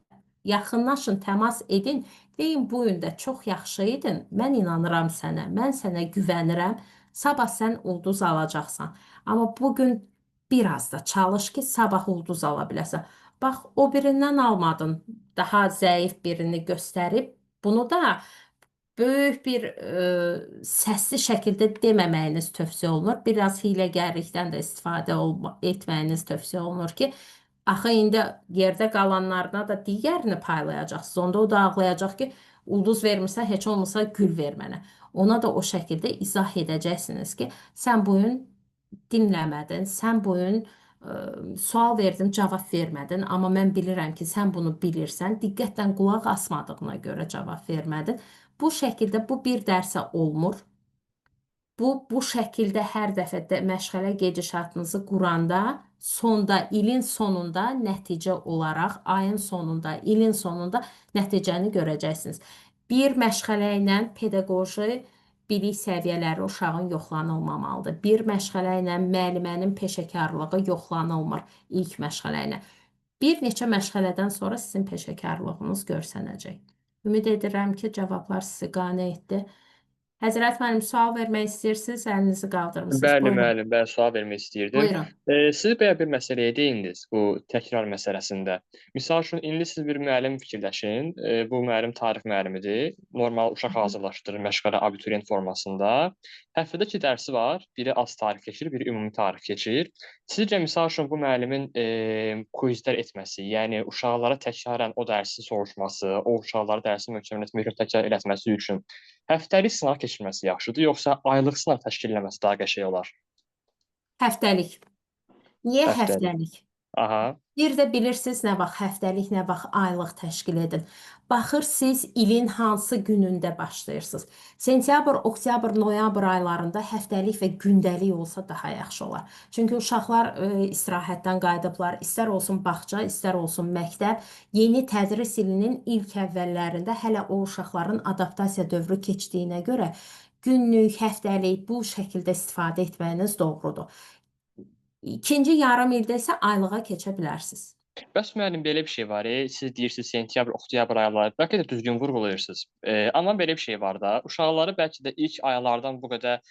yaxınlaşın, təmas edin, deyin, bu gün də çox yaxşı idin, mən inanıram sənə, mən sənə güvənirəm, sabah sən ulduz alacaqsan. Amma bugün biraz da çalış ki, sabah ulduz ala biləsən. Bax, o birindən almadın, daha zəif birini göstərib, bunu da böyük bir səsli şəkildə deməməyiniz tövsiyə olunur. Biraz hiləgərlikdən də istifadə etməyiniz tövsiyə olunur ki, axı indi yerdə qalanlarına da digərini paylayacaqsınız. Onda o da ağlayacaq ki, ulduz vermirsən, heç olmasa gül ver mənə. Ona da o şəkildə izah edəcəksiniz ki, sən bu gün dinləmədin, sən bu gün sual verdim, cavab vermədin, amma mən bilirəm ki, sən bunu bilirsən, diqqətlə qulaq asmadığına görə cavab vermədin. Bu şəkildə bu bir dərsə olmur. Bu şəkildə hər dəfə də məşğələ gedişatınızı quranda, sonda, ilin sonunda nəticə olaraq, ayın sonunda, ilin sonunda nəticəni görəcəksiniz. Bir məşğələ ilə pedaqoji bilik səviyyələri uşağın yoxlanılmamalıdır. Bir məşğələ ilə müəllimənin peşəkarlığı yoxlanılmır ilk məşğələ ilə. Bir neçə məşğələdən sonra sizin peşəkarlığınız görsənəcək. Ümid edirəm ki, cavablar sizi qane etdi. Həzrət müəllim, sual vermək istəyirsiniz, əlinizi qaldırmısınız. Bəli, Buyurun. müəllim, bəli, sual vermək istəyirdim. Buyurun. Siz belə bir məsələyə değindiniz bu təkrar məsələsində. Misal üçün, indi siz bir müəllim fikirləşin. Bu müəllim tarix müəllimidir. Normal uşaq hazırlaşdırır məşğələ abituriyent formasında. Həftədə 2 dərsi var. Biri az tarix keçir, biri ümumi tarix keçir. Sizcə misal üçün bu müəllimin quizlər etməsi, yəni uşaqlara təkrarən o dərsi soruşması, o uşaqlara dərsi möhkəmlətmək üçün təkrar etməsi üçün həftəlik sınaq keçirməsi yaxşıdır, yoxsa aylıq sınaq təşkil etməsi daha qəşəng olar? Həftəlik. Niyə Həftəlik. həftəlik? Aha. Bir də bilirsiniz nə vaxt həftəlik, nə vaxt aylıq təşkil edin. Baxır siz ilin hansı günündə başlayırsınız. Sentyabr, oktyabr, noyabr aylarında həftəlik və gündəlik olsa daha yaxşı olar. Çünki uşaqlar istirahətdən qayıdıblar, istər olsun bağça, istər olsun məktəb. Yeni tədris ilinin ilk əvvəllərində hələ o uşaqların adaptasiya dövrü keçdiyinə görə günlük, həftəlik bu şəkildə istifadə etməyiniz doğrudur. İkinci yarım ildə isə aylığa keçə bilərsiniz. Bəs müəllim, belə bir şey var, siz deyirsiniz sentyabr, oktyabr ayları, bəlkə də düzgün vurğulayırsınız. Amma belə bir şey var da, uşaqları bəlkə də ilk aylardan bu qədər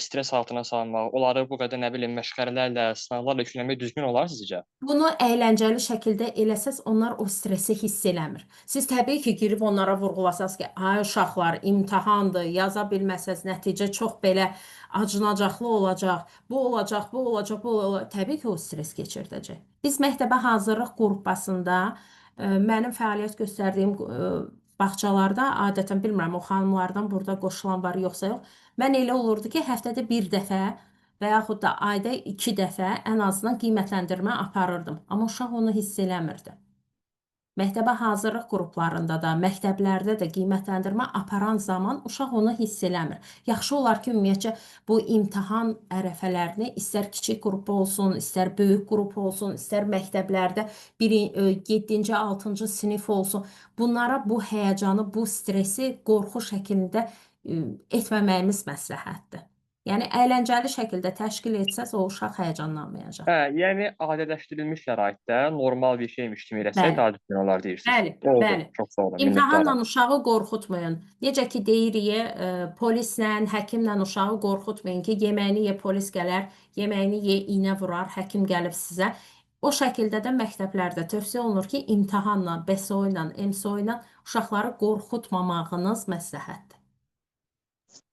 stres altına salmaq, onları bu qədər, nə bilim, məşğələlərlə, sınaqlarla yükləmək düzgün olar sizcə? Bunu əyləncəli şəkildə eləsəz, onlar o stresi hiss eləmir. Siz təbii ki, girib onlara vurğulasaz ki, ay uşaqlar, imtahandır, yaza bilməsəz, nəticə çox belə acınacaqlı olacaq, bu olacaq, bu olacaq, bu olacaq. Təbii ki, o stres keçirdəcək. Biz məktəbə hazırlıq qrupasında mənim fəaliyyət göstərdiyim bağçalarda, adətən bilmirəm, o xanımlardan burada qoşulan var, yoxsa yox. Mən elə olurdu ki, həftədə bir dəfə və yaxud da ayda 2 dəfə ən azından qiymətləndirmə aparırdım. Amma uşaq onu hiss eləmirdi. Məktəbə hazırlıq qruplarında da, məktəblərdə də qiymətləndirmə aparan zaman uşaq onu hiss eləmir. Yaxşı olar ki, ümumiyyətcə bu imtahan ərəfələrini istər kiçik qrup olsun, istər böyük qrup olsun, istər məktəblərdə 7-ci, 6-cı sinif olsun. Bunlara bu həyəcanı, bu stresi qorxu şəklində etməməyimiz məsləhətdir. Yəni, əyləncəli şəkildə təşkil etsəz, o uşaq həyəcanlanmayacaq. Yəni adələşdirilmiş şəraitdə normal bir şeymiş kimi eləsək Bəli. daha düzgün olar deyirsiniz. Bəli, Oldu, bəli. çox sağ olun, İmtahanla minnətdaram. uşağı qorxutmayın. Necə ki deyirik, polislə, həkimlə uşağı qorxutmayın ki, yeməyini ye, polis gələr, yeməyini ye, iynə vurar, həkim gəlib sizə. O şəkildə də məktəblərdə tövsiyə olunur ki, imtahanla, BSO ilə, MSO ilə uşaqları qorxutmamağınız məsləhətdir.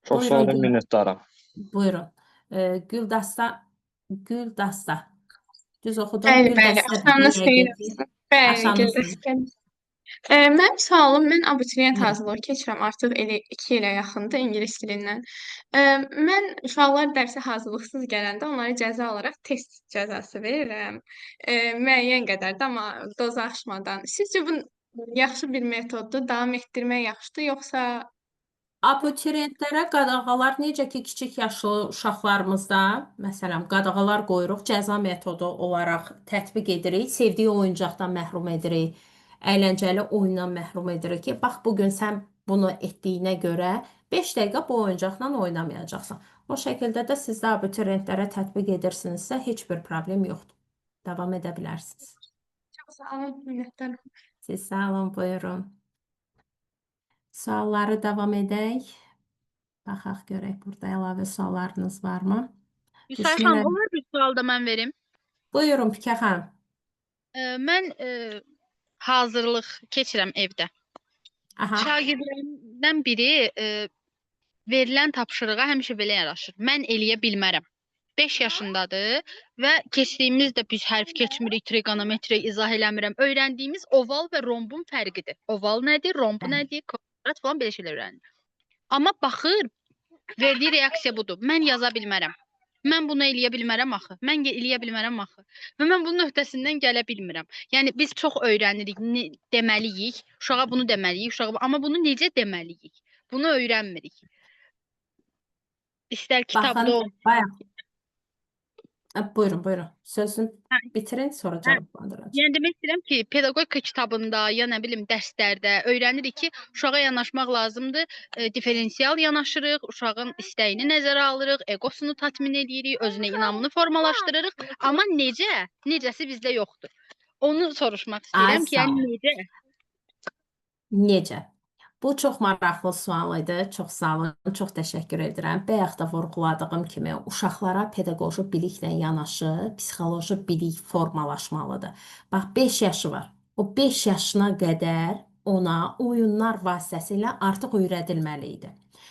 Çox sağ olun, minnətdaram. Buyurun. Güldasta. Düz oxudum. Bəli, Güldəstə axşamınız xeyir YGT. olsun. Bəli, Axşamınız Güldəstə. Mənim sualım, mən abituriyent hazırlığı keçirəm, artıq elə 2 ilə yaxındır ingilis dilindən. Mən uşaqlar dərsə hazırlıqsız gələndə onlara cəza olaraq test cəzası verirəm. Müəyyən qədər də, amma dozu aşmadan. Sizcə bu yaxşı bir metoddur, davam etdirmək yaxşıdır, yoxsa Abituriyentlərə qadağalar necə ki, kiçik yaşlı uşaqlarımızda, məsələn, qadağalar qoyuruq, cəza metodu olaraq tətbiq edirik, sevdiyi oyuncaqdan məhrum edirik, əyləncəli oyundan məhrum edirik ki, bax, bugün sən bunu etdiyinə görə 5 dəqiqə bu oyuncaqla oynamayacaqsan. O şəkildə də siz də abituriyentlərə tətbiq edirsinizsə, heç bir problem yoxdur. Davam edə bilərsiniz. çox sağ olun, minnətdaram. Siz sağ olun, buyurun. Sualları davam edək. Baxaq görək, burada əlavə suallarınız varmı? Vüsal Bismillah. xanım, olar bir sual da mən verim? Buyurun, Pikə xanım. Mən hazırlıq keçirəm evdə. Aha, Şagirdlərimdən biri verilən tapşırığa həmişə belə yanaşır. Mən eləyə bilmərəm. 5 yaşındadır və keçdiyimiz də biz hərf keçmirik, trigonometriya izah eləmirəm. Öyrəndiyimiz oval və rombun fərqidir. Oval nədir, rombu Bəli. nədir, kvadrat falan belə şeylər öyrənir. Amma baxır, verdiyi reaksiya budur. Mən yaza bilmərəm. Mən bunu eləyə bilmərəm axı. Mən eləyə bilmərəm axı. Və mən bunun öhdəsindən gələ bilmirəm. Yəni biz çox öyrənirik, deməliyik. Uşağa bunu deməliyik, amma bunu necə deməliyik? Bunu öyrənmirik. İstər kitabda baxın, olsun. bayaq. Buyurun. Sözünü bitirin, sonra cavablandıracağım. Yəni demək istəyirəm ki, pedaqogika kitabında, ya nə bilim dərslərdə öyrənirik ki, uşağa yanaşmaq lazımdır. Diferensial yanaşırıq, uşağın istəyini nəzərə alırıq, egosunu tatmin edirik, özünə inamını formalaşdırırıq. Amma necəsi bizdə yoxdur. Onu soruşmaq istəyirəm ki, Ay, sağ yəni ol. necə? Necə? Bu çox maraqlı sual idi. Çox sağ olun, çox təşəkkür edirəm. Bayaq da vurğuladığım kimi uşaqlara pedaqoji biliklə yanaşı psixoloji bilik formalaşmalıdır. Bax 5 yaşı var. O 5 yaşına qədər ona oyunlar vasitəsilə artıq öyrədilməli idi.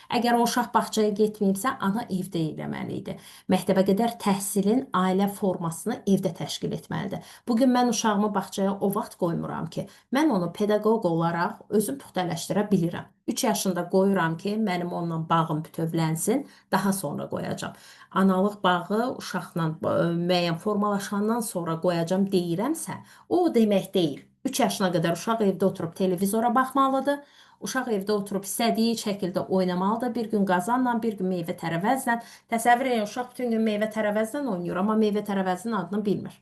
Əgər o uşaq bağçaya getməyibsə, ana evdə eləməli idi. Məktəbə qədər təhsilin ailə formasını evdə təşkil etməlidir. Bugün mən uşağımı bağçaya o vaxt qoymuram ki, mən onu pedaqoq olaraq özüm puxtələşdirə bilirəm. 3 yaşında qoyuram ki, mənim onunla bağım bütövlənsin, daha sonra qoyacam. Analıq bağı uşaqla müəyyən formalaşandan sonra qoyacam deyirəmsə, o demək deyil. 3 yaşına qədər uşaq evdə oturub televizora baxmalıdır. Uşaq evdə oturub istədiyi şəkildə oynamalıdır. Bir gün qazanla, bir gün meyvə tərəvəzlə. Təsəvvür edin, uşaq bütün gün meyvə tərəvəzlə oynayır, amma meyvə tərəvəzinin adını bilmir.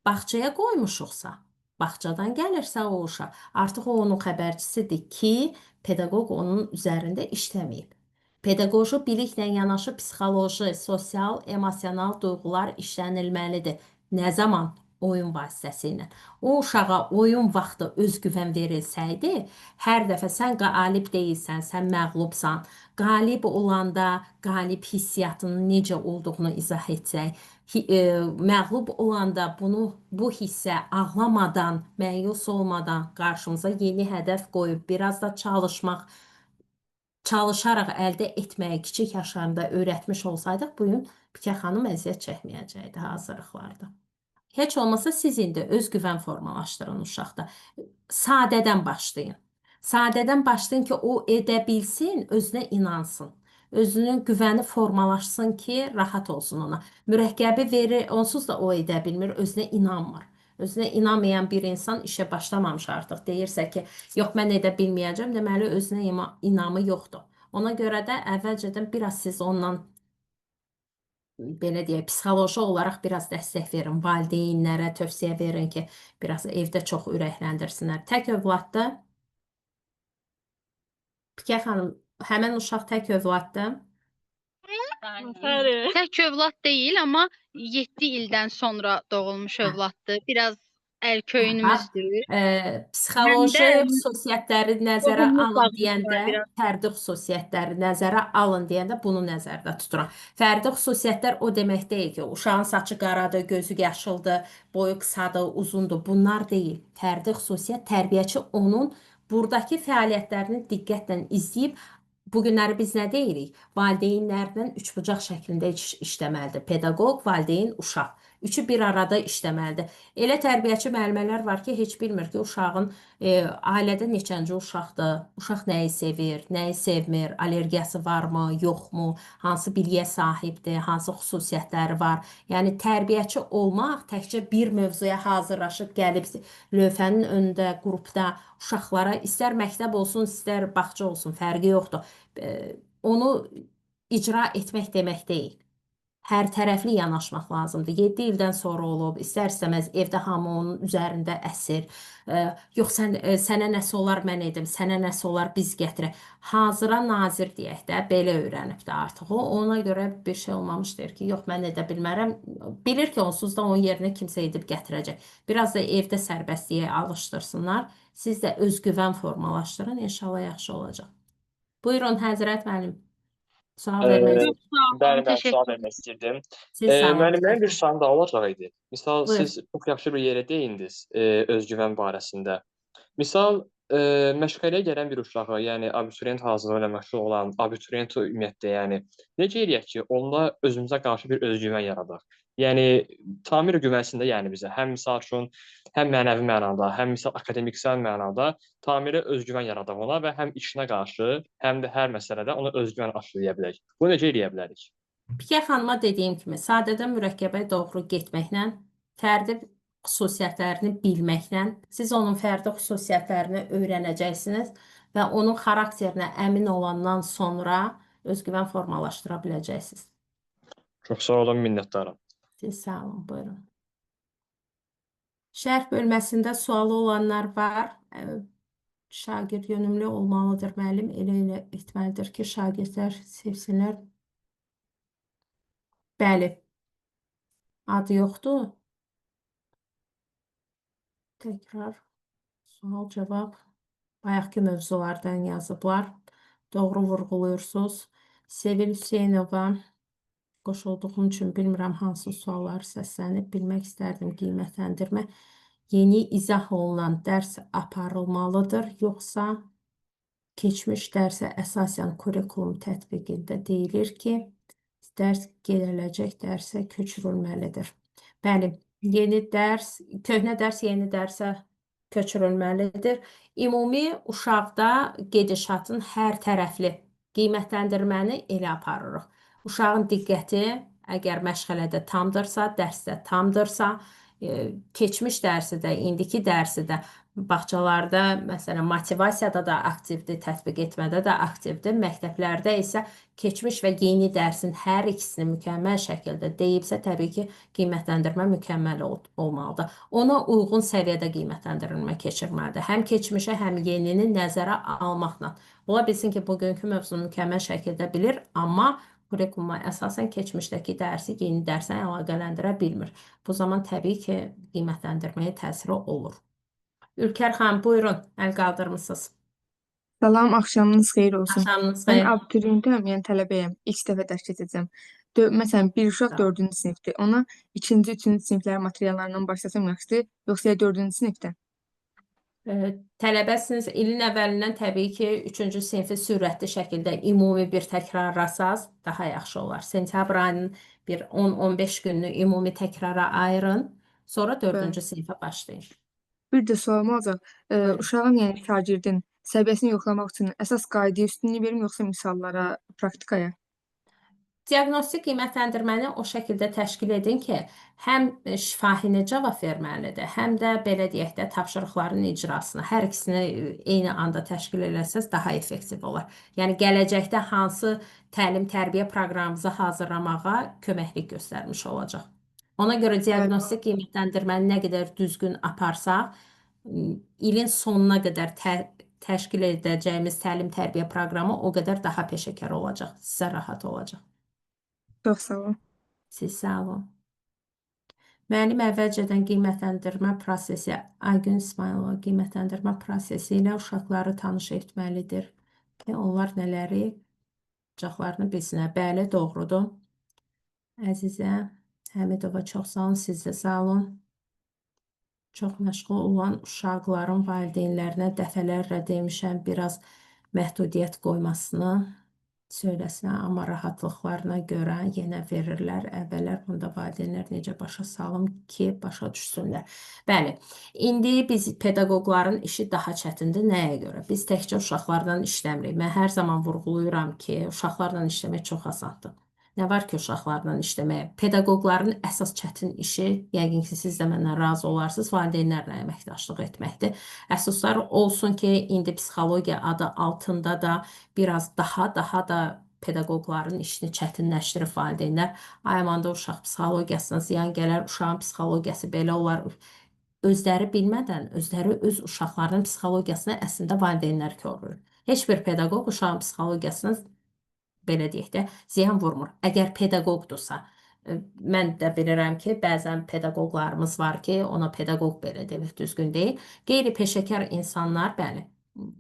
Bağçaya qoymuşuqsa, bağçadan gəlirsə o uşaq, artıq o onun xəbərçisidir ki, pedaqoq onun üzərində işləməyib. Pedaqoji biliklə yanaşı psixoloji, sosial, emosional duyğular işlənilməlidir. Nə zaman? Oyun vasitəsilə. O uşağa oyun vaxtı özgüvən verilsəydi, hər dəfə sən qalib deyilsən, sən məğlubsan. Qalib olanda qalib hissiyatının necə olduğunu izah etsək, məğlub olanda bu hissə ağlamadan, məyus olmadan qarşımıza yeni hədəf qoyub biraz da çalışaraq əldə etməyi kiçik yaşlarında öyrətmiş olsaydıq, bu gün Bikə xanım əziyyət çəkməyəcəkdi hazırlıqlarda. Heç olmasa siz indi özgüvən formalaşdırın uşaqda. Sadədən başlayın. Sadədən başlayın ki, o edə bilsin, özünə inansın. Özünün güvəni formalaşsın ki, rahat olsun ona. Mürəkkəbi verir, onsuz da o edə bilmir, özünə inanmır. Özünə inanmayan bir insan işə başlamamış artıq. Deyirsə ki, yox mən edə bilməyəcəm, deməli özünə inamı yoxdur. Ona görə də əvvəlcədən biraz siz ondan belə deyək, psixoloji olaraq biraz dəstək verin. Valideynlərə tövsiyə verin ki, biraz evdə çox ürəkləndirsinlər. Tək övladdır. Bikə xanım, həmin uşaq tək övladdır. Tək övlad deyil, amma 7 ildən sonra doğulmuş övladdır. Biraz ərköyünümüzdür. Psixoloji Həm də xüsusiyyətləri nəzərə qohumluq alın bağımız deyəndə, var biraz. fərdi xüsusiyyətləri nəzərə alın deyəndə bunu nəzərdə tuturam. Fərdi xüsusiyyətlər o demək deyil ki, uşağın saçı qaradır, gözü yaşıldır, boyu qısadır, uzundur. Bunlar deyil. Fərdi xüsusiyyət tərbiyəçi onun buradakı fəaliyyətlərini diqqətlə izləyib, bu günləri biz nə deyirik? Valideynlərlə üçbucaq şəklində işləməlidir. Pedaqoq, valideyn, uşaq. Üçü bir arada işləməlidir. Elə tərbiyəçi müəllimələr var ki, heç bilmir ki, uşağın ailədə neçənci uşaqdır, uşaq nəyi sevir, nəyi sevmir, allergiyası varmı, yoxmu, hansı biliyə sahibdir, hansı xüsusiyyətləri var. Yəni tərbiyəçi olmaq təkcə bir mövzuya hazırlaşıb gəlib lövhənin önündə, qrupda uşaqlara istər məktəb olsun, istər bağça olsun, fərqi yoxdur. Onu icra etmək demək deyil. Hər tərəfli yanaşmaq lazımdır. 7 ildən sonra olub, istər-istəməz evdə hamı onun üzərində əsir. Yox, sənə nəsə olar mən edim, sənə nəsə olar biz gətirək. Hazıra nazir deyək də, belə öyrənibdir artıq o. Ona görə bir şey olmamış deyir ki, yox mən edə bilmərəm. Bilir ki, onsuz da onun yerinə kimsə edib gətirəcək. Biraz da evdə sərbəstliyə alışdırsınlar. Siz də özgüvən formalaşdırın, inşallah yaxşı olacaq. Buyurun, Həzrət müəllim. Sual vermək Bəli, mən sual Təşəkkür. vermək istəyirdim. siz sağ olun. Müəllimənin bir sualı da olacaq idi. Misal, Buyur. siz çox yaxşı bir yerə değindiniz özgüvən barəsində. Misal, məşğələyə gələn bir uşağı, yəni abituriyent hazırlığı ilə məşğul olan abituriyent ümumiyyətlə, yəni necə eləyək ki, onda özümüzə qarşı bir özgüvən yaradaq? Yəni tamir güvənsin də yəni bizə, həm misal üçün, həm mənəvi mənada, həm misal akademiksel mənada tamiri özgüvən yaradaq ona və həm işinə qarşı, həm də hər məsələdə ona özgüvən aşılaya bilək. Bunu necə eləyə bilərik? Bikə xanıma dediyim kimi, sadəcə mürəkkəbə doğru getməklə, fərdi xüsusiyyətlərini bilməklə, siz onun fərdi xüsusiyyətlərini öyrənəcəksiniz və onun xarakterinə əmin olandan sonra özgüvən formalaşdıra biləcəksiniz. Çox sağ olun, minnətdaram. Siz sağ olun, buyurun. Şərh bölməsində sualı olanlar var. Şagird yönümlü olmalıdır, müəllim elə etməlidir ki, şagirdlər sevsinlər. Bəli. Adı yoxdur. Təkrar. Sual, cavab. bayaqki mövzulardan yazıblar. Doğru vurğuluyursunuz. Sevil Hüseynova, qoşulduğum üçün bilmirəm hansı sualları səslənib, bilmək istərdim qiymətləndirmə. Yeni izah olunan dərs aparılmalıdır, yoxsa keçmiş dərsə əsasən kurikulum tətbiqində deyilir ki, dərs gediləcək dərsə köçürülməlidir. Bəli, köhnə dərs yeni dərsə köçürülməlidir. Ümumi uşaqda gedişatın hər tərəfli qiymətləndirməni elə aparırıq. Uşağın diqqəti əgər məşğələdə tamdırsa, dərsdə tamdırsa, keçmiş dərsi də, indiki dərsi də, bağçalarda, məsələn, motivasiyada da aktivdir, tətbiq etmədə də aktivdir. Məktəblərdə isə keçmiş və yeni dərsin hər ikisini mükəmməl şəkildə deyibsə, təbii ki, qiymətləndirmə mükəmməl olmalıdır. Ona uyğun səviyyədə qiymətləndirilmə keçirməlidir. Həm keçmişə, həm yenini nəzərə almaqla. Ola bilsin ki, bugünkü mövzunu mükəmməl şəkildə bilir, amma kurikuluma əsasən keçmişdəki dərsi yeni dərslə əlaqələndirə bilmir. Bu zaman təbii ki, qiymətləndirməyə təsiri olur. Ülker xanım, buyurun, əl qaldırmısınız. Salam, axşamınız xeyir olsun. Axşamınız Mən xeyir. abituriyentəm, yəni tələbəyəm. İlk dəfə dərs keçəcəm. Məsələn, bir uşaq Tamam. 4-cü sinifdir. Ona 2-ci, 3-cü siniflər materiallarından başlasam yaxşıdır, yoxsa ya 4-cü sinifdən? Tələbəsiniz ilin əvvəlindən təbii ki, 3-cü sinfi sürətli şəkildə ümumi bir təkrarlasaz daha yaxşı olar. Sentyabr ayının bir 10-15 gününü ümumi təkrara ayırın, sonra 4-cü sinifə başlayın. Bir də sualım olacaq. Buyurun. Uşağın, yəni şagirdin səviyyəsini yoxlamaq üçün əsas qaydaya üstünlük verim, yoxsa misallara, praktikaya? Diaqnostik qiymətləndirməni o şəkildə təşkil edin ki, həm şifahinə cavab verməlidir, həm də belə deyək də tapşırıqların icrasına, hər ikisini eyni anda təşkil eləsəz daha effektiv olar. Yəni gələcəkdə hansı təlim-tərbiyə proqramımızı hazırlamağa köməklik göstərmiş olacaq. Ona görə diaqnostik qiymətləndirməni nə qədər düzgün aparsaq, ilin sonuna qədər təşkil edəcəyimiz təlim-tərbiyə proqramı o qədər daha peşəkar olacaq, sizə rahat olacaq. Çox sağ olun. Siz sağ olun. Müəllim əvvəlcədən qiymətləndirmə prosesi, Aygün İsmailova qiymətləndirmə prosesi ilə uşaqları tanış etməlidir ki, onlar nələri yapacaqlarını bilsinlər. Bəli, doğrudur. Əzizə Həmidova, çox sağ olun, siz də sağ olun. Çox məşğul olan uşaqların valideynlərinə dəfələrlə demişəm, biraz məhdudiyyət qoymasını söyləsinə, amma rahatlıqlarına görə yenə verirlər. Əvvəllər bunda valideynlər necə başa salım ki, başa düşsünlər. Bəli, indi biz pedaqoqların işi daha çətindir. Nəyə görə? Biz təkcə uşaqlardan işləmirik. Mən hər zaman vurğuluyuram ki, uşaqlardan işləmək çox asandır. Nə var ki, uşaqlarla işləməyə? Pedaqoqların əsas çətin işi, yəqin ki, siz də məndən razı olarsınız, valideynlərlə əməkdaşlıq etməkdir. Əsasslar olsun ki, indi psixologiya adı altında da biraz daha da pedaqoqların işini çətinləşdirib valideynlər. Ay amanda uşaq psixologiyasına ziyan gələr, uşağın psixologiyası belə olar. Özləri bilmədən, özləri öz uşaqlarının psixologiyasına əslində valideynlər koruyur. Heç bir pedaqoq uşağın psixologiyasına belə deyək də, ziyan vurmur. Əgər pedaqoqdursa, mən də bilirəm ki, bəzən pedaqoqlarımız var ki, ona pedaqoq belə demək düzgün deyil. Qeyri-peşəkar insanlar, bəli,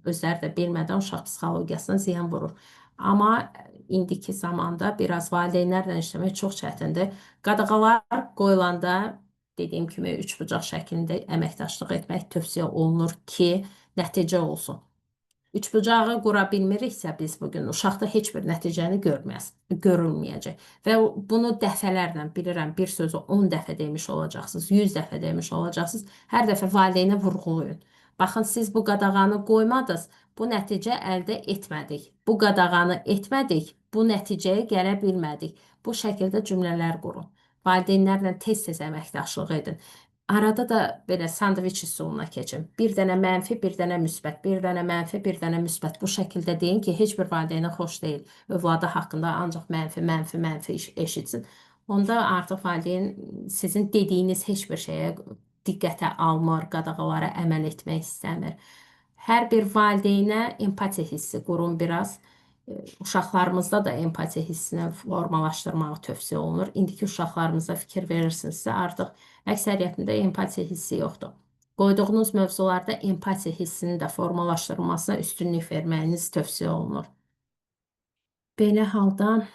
özləri də bilmədən uşaq psixologiyasına ziyan vurur. Amma indiki zamanda biraz valideynlərlə işləmək çox çətindir. Qadağalar qoyulanda, dediyim kimi, üçbucaq şəklində əməkdaşlıq etmək tövsiyə olunur ki, nəticə olsun. Üçbucağı qura bilmiriksə biz bugün uşaqda heç bir nəticəni görülməyəcək. Və bunu dəfələrlə bilirəm, bir sözü 10 dəfə demiş olacaqsınız, 100 dəfə demiş olacaqsınız. Hər dəfə valideynə vurğulayın. Baxın, siz bu qadağanı qoymadınız, bu nəticə əldə etmədik. Bu qadağanı etmədik, bu nəticəyə gələ bilmədik. Bu şəkildə cümlələr qurun. Valideynlərlə tez-tez əməkdaşlıq edin. Arada da belə sandviç üsuluna keçin. Bir dənə mənfi, bir dənə müsbət, bir dənə mənfi, bir dənə müsbət. Bu şəkildə deyin ki, heç bir valideynə xoş deyil. Övladı haqqında ancaq mənfi eşitsin. Onda artıq valideyn sizin dediyiniz heç bir şeyə diqqətə almır, qadağalara əməl etmək istəmir. Hər bir valideynə empatiya hissi qurun biraz. Uşaqlarımızda da empatiya hissini formalaşdırmağı tövsiyə olunur. İndiki uşaqlarımıza fikir verirsinizsə, artıq əksəriyyətində empatiya hissi yoxdur. Qoyduğunuz mövzularda empatiya hissinin də formalaşdırılmasına üstünlük verməyiniz tövsiyə olunur. Belə halda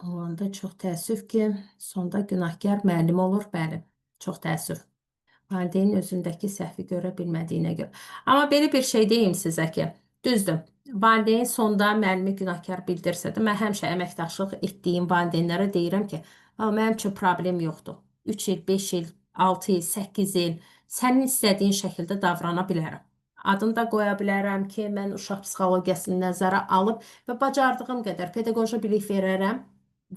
olanda çox təəssüf ki, sonda günahkar müəllim olur, bəli, çox təəssüf. Valideynin özündəki səhvi görə bilmədiyinə görə. Amma belə bir şey deyim sizə ki, düzdür, valideyn sonda müəllimi günahkar bildirsə də, mən həmişə əməkdaşlıq etdiyim valideynlərə deyirəm ki, mənim üçün problem yoxdur. 3 il, 5 il, 6 il, 8 il sənin istədiyin şəkildə davrana bilərəm. Adını da qoya bilərəm ki, mən uşaq psixologiyasını nəzərə alıb və bacardığım qədər pedaqoji bilik verərəm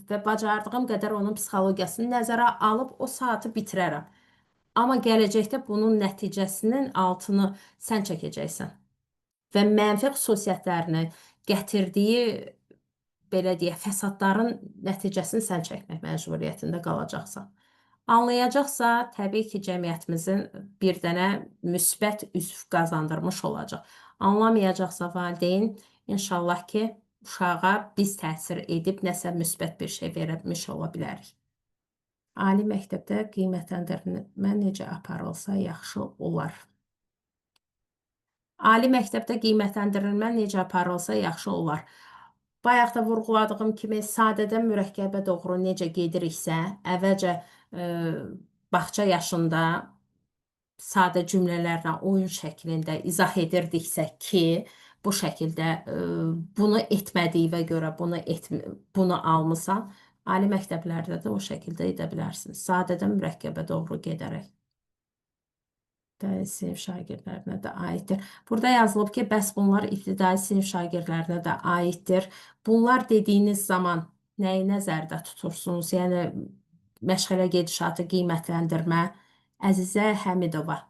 və bacardığım qədər onun psixologiyasını nəzərə alıb o saatı bitirərəm. Amma gələcəkdə bunun nəticəsinin altını sən çəkəcəksən və mənfi xüsusiyyətlərini gətirdiyi, belə deyək, fəsadların nəticəsini sən çəkmək məcburiyyətində qalacaqsan. Anlayacaqsa, təbii ki, cəmiyyətimizin bir dənə müsbət üzv qazandırmış olacaq. Anlamayacaqsa valideyn, inşallah ki, uşağa biz təsir edib nəsə müsbət bir şey vermiş ola bilərik. Ali məktəbdə qiymətləndirmə necə aparılsa yaxşı olar. Ali məktəbdə qiymətləndirilmə necə aparılsa yaxşı olar. Bayaq da vurğuladığım kimi sadədən mürəkkəbə doğru necə gediriksə, əvvəlcə bağça yaşında sadə cümlələrlə oyun şəklində izah edirdiksə ki, bu şəkildə bunu etmədiyinə görə bunu almısan, ali məktəblərdə də o şəkildə edə bilərsiniz. Sadədən mürəkkəbə doğru gedərək. İbtidai sinif şagirdlərinə də aiddir. Burada yazılıb ki, bəs bunlar ibtidai sinif şagirdlərinə də aiddir. Bunlar dediyiniz zaman nəyi nəzərdə tutursunuz? Yəni, məşğələ gedişatı qiymətləndirmə. Əzizə Həmidova.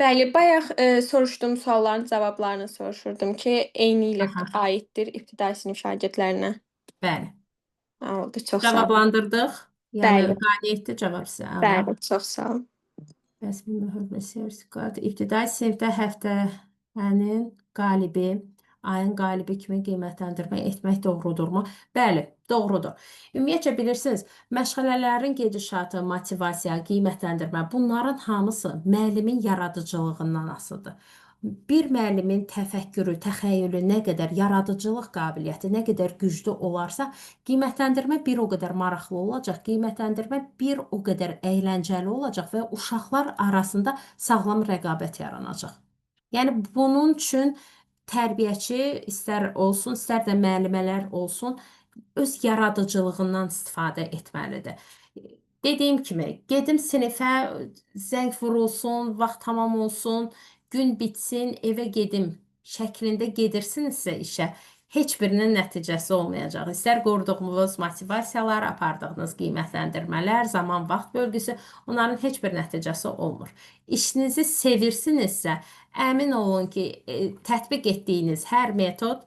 Bəli, bayaq soruşduğum sualların cavablarını soruşurdum ki, eyni ilə aiddir ibtidai sinif şagirdlərinə. Bəli. Oldu, çox sağ olun. Cavablandırdıq. Yəni, qaniyyətli cavab sizə. Bəli, çox sağ olun. Rəsmi mühürmə sertifikat. İbtidai sinifdə həftənin qalibi, ayın qalibi kimi qiymətləndirmə etmək doğrudurmu? Bəli, doğrudur. Ümumiyyətcə bilirsiniz, məşğələlərin gedişatı, motivasiya, qiymətləndirmə, bunların hamısı müəllimin yaradıcılığından asılıdır. Bir müəllimin təfəkkürü, təxəyyülü nə qədər yaradıcılıq qabiliyyəti, nə qədər güclü olarsa, qiymətləndirmə bir o qədər maraqlı olacaq, qiymətləndirmə bir o qədər əyləncəli olacaq və uşaqlar arasında sağlam rəqabət yaranacaq. Yəni, bunun üçün tərbiyəçi istər olsun, istər də müəllimələr olsun, öz yaradıcılığından istifadə etməlidir. Dediyim kimi, gedim sinifə, zəng vurulsun, vaxt tamam olsun, gün bitsin, evə gedim şəklində gedirsinizsə işə, heç birinin nəticəsi olmayacaq. İstər qurduğunuz motivasiyalar, apardığınız qiymətləndirmələr, zaman vaxt bölgüsü, onların heç bir nəticəsi olmur. İşinizi sevirsinizsə, əmin olun ki, tətbiq etdiyiniz hər metod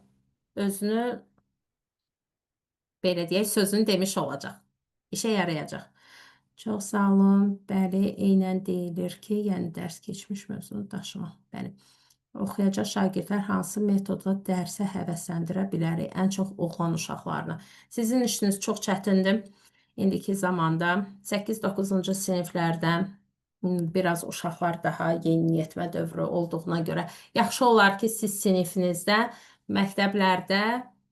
özünü, belə deyək, sözünü demiş olacaq. İşə yarayacaq. Çox sağ olun. Bəli, eynən deyilir ki, yəni dərs keçmiş mövzunu daşımaq. Bəli. Oxuyacaq şagirdlər hansı metodla dərsə həvəsləndirə bilərik? Ən çox oxuyan uşaqlarını. Sizin işiniz çox çətindir. İndiki zamanda 8-9-cu siniflərdə biraz uşaqlar daha yeniyetmə dövrü olduğuna görə yaxşı olar ki, siz sinifinizdə, məktəblərdə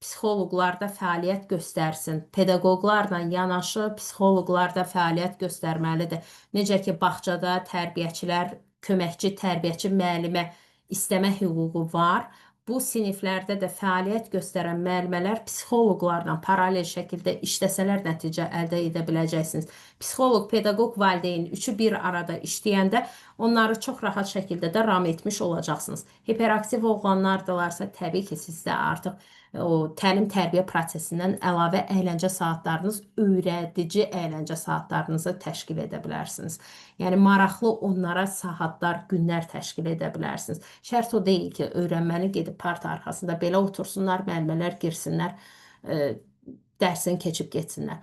psixoloqlar da fəaliyyət göstərsin. Pedaqoqlarla yanaşı psixoloqlar da fəaliyyət göstərməlidir. Necə ki, bağçada tərbiyəçilər, köməkçi tərbiyəçi müəllimə istəmə hüququ var. Bu siniflərdə də fəaliyyət göstərən müəllimələr psixoloqlarla paralel şəkildə işləsələr nəticə əldə edə biləcəksiniz. Psixoloq, pedaqoq, valideyn üçü bir arada işləyəndə onları çox rahat şəkildə də ram etmiş olacaqsınız. Hiperaktiv oğlanlardılarsa təbii ki, sizdə artıq o təlim-tərbiyə prosesindən əlavə əyləncə saatlarınız, öyrədici əyləncə saatlarınızı təşkil edə bilərsiniz. Yəni, maraqlı onlara saatlar, günlər təşkil edə bilərsiniz. Şərt o deyil ki, öyrənməni gedib parta arxasında belə otursunlar, müəllimələr girsinlər, dərsini keçib getsinlər.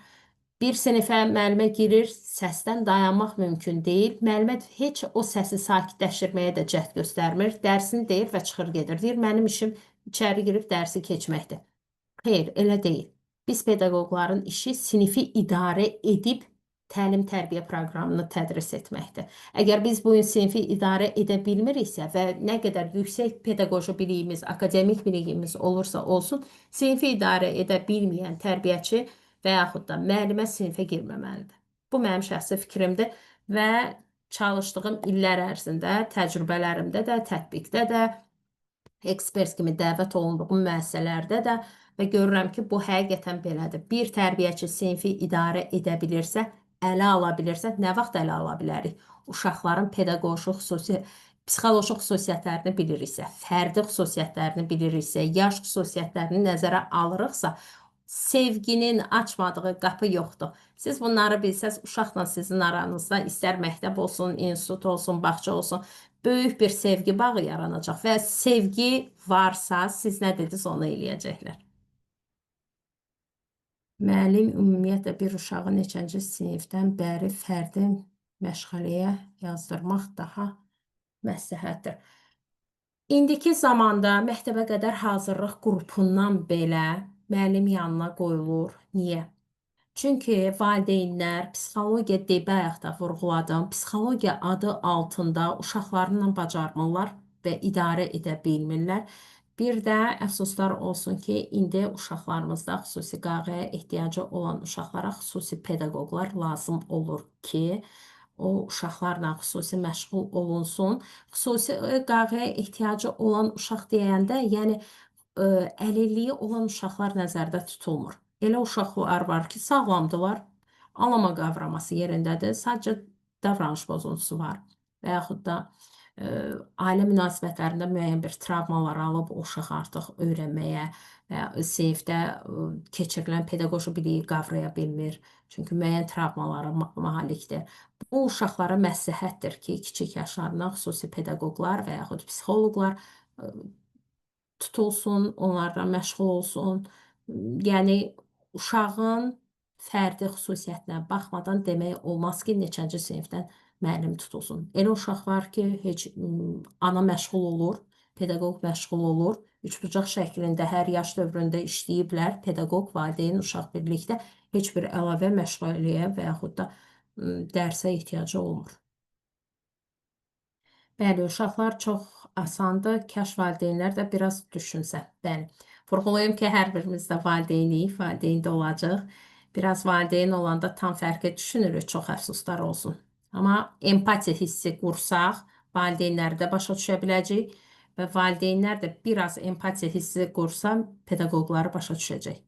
Bir sinifə müəllimə girir, səsdən dayanmaq mümkün deyil. Müəllimə heç o səsi sakitləşdirməyə də cəhd göstərmir. Dərsini deyir və çıxır gedir. Deyir, mənim işim içəri girib dərsi keçməkdir. Xeyr, elə deyil. Biz pedaqoqların işi sinifi idarə edib təlim-tərbiyə proqramını tədris etməkdir. Əgər biz bu sinfi idarə edə bilmiriksə və nə qədər yüksək pedaqoji biliyimiz, akademik biliyimiz olursa olsun, sinfi idarə edə bilməyən tərbiyəçi və yaxud da müəllimə sinfə girməməlidir. Bu mənim şəxsi fikrimdir və çalışdığım illər ərzində, təcrübələrimdə də, tətbiqdə də, ekspert kimi dəvət olunduğum müəssisələrdə də və görürəm ki, bu həqiqətən belədir. Bir tərbiyəçi sinfi idarə edə bilirsə, ələ ala bilirsə, nə vaxt ələ ala bilərik? Uşaqların pedaqoji psixoloji xüsusiyyətlərini biliriksə, fərdi xüsusiyyətlərini biliriksə, yaş xüsusiyyətlərini nəzərə alırıqsa, sevginin açmadığı qapı yoxdur. Siz bunları bilsəz, uşaqla sizin aranızda istər məktəb olsun, institut olsun, bağça olsun, böyük bir sevgi bağı yaranacaq və sevgi varsa, siz nə dediniz, onu eləyəcəklər. Müəllim ümumiyyətlə bir uşağı neçənci sinifdən bəri fərdi məşğələyə yazdırmaq daha məsləhətdir. İndiki zamanda məktəbə qədər hazırlıq qrupundan belə müəllim yanına qoyulur. Niyə? Çünki valideynlər psixologiya bayaqda vurğuladım. Psixologiya adı altında uşaqlarla bacarmırlar və idarə edə bilmirlər. Bir də əfsuslar olsun ki, indi uşaqlarımızda xüsusi qayğıya ehtiyacı olan uşaqlara xüsusi pedaqoqlar lazım olur ki, o uşaqlarla xüsusi məşğul olunsun. Xüsusi qayğıya ehtiyacı olan uşaq deyəndə, yəni əlilliyi olan uşaqlar nəzərdə tutulmur. Elə uşaqlar var ki, sağlamdılar, anlama qavraması yerindədir, sadəcə davranış pozuntusu var və yaxud da ailə münasibətlərində müəyyən bir travmalar alıb, o uşaq artıq öyrənməyə və sinifdə keçirilən pedaqoji biliyi qavraya bilmir. Çünki müəyyən travmalara malikdir. Bu uşaqlara məsləhətdir ki, kiçik yaşlarından xüsusi pedaqoqlar və yaxud psixoloqlar tutulsun, onlarla məşğul olsun. Yəni, uşağın fərdi xüsusiyyətinə baxmadan demək olmaz ki, neçənci sinifdən müəllim tutulsun. Elə uşaq var ki, heç ana məşğul olur, pedaqoq məşğul olur, üçbucaq şəklində hər yaş dövründə işləyiblər, pedaqoq, valideyn, uşaq birlikdə heç bir əlavə məşğuliyə və yaxud da dərsə ehtiyacı olmur. Bəli, uşaqlar çox asandır, kaş valideynlər də biraz düşünsə. Bəli, vurğulayım ki, hər birimiz də valideynik, valideyn də olacaq. Biraz valideyn olanda tam fərqi düşünürük, çox əfsuslar olsun. Amma empatiya hissi qursaq, valideynləri də başa düşə biləcək və valideynlər də biraz empatiya hissi qursa, pedaqoqları başa düşəcək.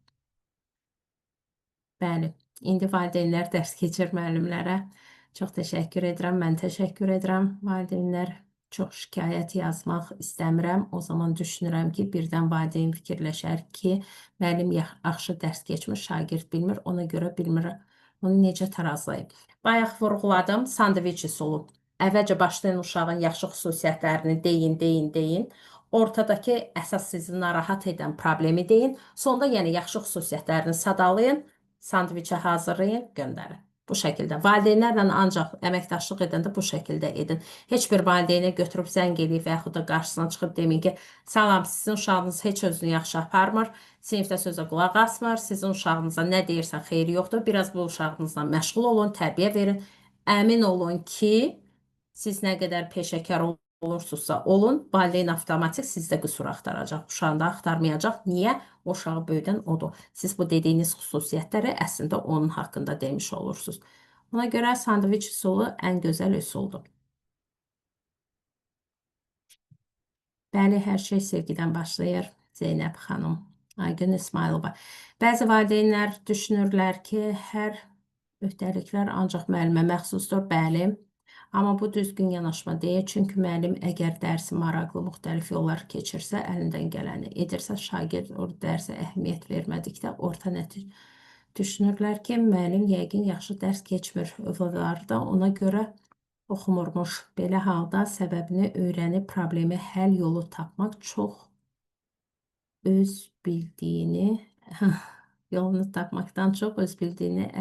Bəli, indi valideynlər dərs keçir müəllimlərə. Çox təşəkkür edirəm, mən təşəkkür edirəm. Valideynlər çox şikayət yazmaq istəmirəm. O zaman düşünürəm ki, birdən valideyn fikirləşər ki, müəllim yaxşı dərs keçmiş, şagird bilmir, ona görə bilmir. Onu necə tarazlayıb? Bayaq vurğuladım, sandviç üsulu. Əvvəlcə başlayın uşağın yaxşı xüsusiyyətlərini deyin. Ortadakı əsas sizi narahat edən problemi deyin. Sonda yəni yaxşı xüsusiyyətlərini sadalayın, sandviçə hazırlayın, göndərin. Bu şəkildə. Valideynlərlə ancaq əməkdaşlıq edəndə bu şəkildə edin. Heç bir valideynə götürüb zəng eləyib və yaxud da qarşısına çıxıb deməyin ki, salam, sizin uşağınız heç özünü yaxşı aparmır, sinifdə sözə qulaq asmır, sizin uşağınıza nə deyirsən xeyri yoxdur, biraz bu uşağınızla məşğul olun, tərbiyə verin. Əmin olun ki, siz nə qədər peşəkar olursunuzsa olun, valideyn avtomatik sizdə qüsur axtaracaq, uşağında axtarmayacaq. Niyə? O uşağı böyüdən odur. Siz bu dediyiniz xüsusiyyətləri əslində onun haqqında demiş olursunuz. Ona görə sandviç üsulu ən gözəl üsuldur. Bəli, hər şey sevgidən başlayır. Zeynəb xanım, Aygün İsmailova. Bəzi valideynlər düşünürlər ki, hər öhdəliklər ancaq müəllimə məxsusdur. Bəli. Amma bu düzgün yanaşma deyil, çünki müəllim əgər dərsi maraqlı müxtəlif yollar keçirsə, əlindən gələni edirsə, şagird o dərsə əhəmiyyət vermədikdə orta nəticə düşünürlər ki, müəllim yəqin yaxşı dərs keçmir övladları da ona görə oxumurmuş. Belə halda səbəbini öyrənib problemi həll yolu tapmaq çox öz bildiyini yolunu tapmaqdan çox öz bildiyini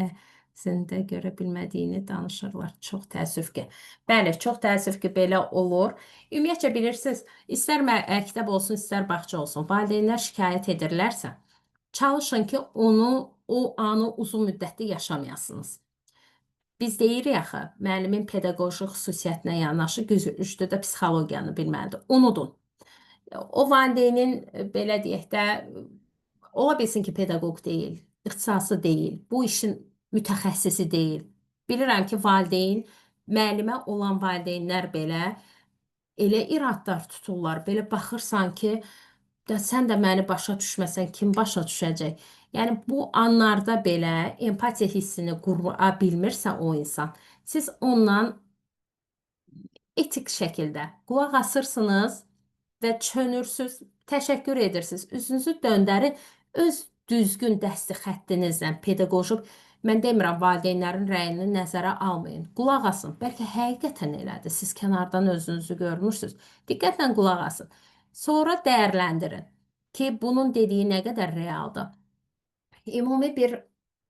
əslində görə bilmədiyini danışırlar. Çox təəssüf ki. Bəli, çox təəssüf ki, belə olur. Ümumiyyətcə bilirsiniz, istər məktəb olsun, istər bağça olsun, valideynlər şikayət edirlərsə, çalışın ki, o anı uzun müddətli yaşamayasınız. Biz deyirik axı, müəllimin pedaqoji xüsusiyyətinə yanaşı güclü də psixologiyanı bilməlidir. Unudun. O valideynin belə deyək də ola bilsin ki, pedaqoq deyil, ixtisası deyil, bu işin mütəxəssisi deyil. Bilirəm ki, valideyn, müəllimə olan valideynlər belə elə iradlar tuturlar, belə baxırsan ki, da sən də məni başa düşməsən kim başa düşəcək? Yəni bu anlarda belə empatiya hissini qura bilmirsə o insan, siz ondan etik şəkildə qulaq asırsınız və çönürsüz, təşəkkür edirsiniz, üzünüzü döndərin, öz düzgün dəsti xəttinizlə pedaqoji, mən demirəm valideynlərin rəyini nəzərə almayın, qulaq asın, bəlkə həqiqətən elədir, siz kənardan özünüzü görmürsünüz, diqqətlə qulaq asın, sonra dəyərləndirin ki, bunun dediyi nə qədər realdır. Ümumi bir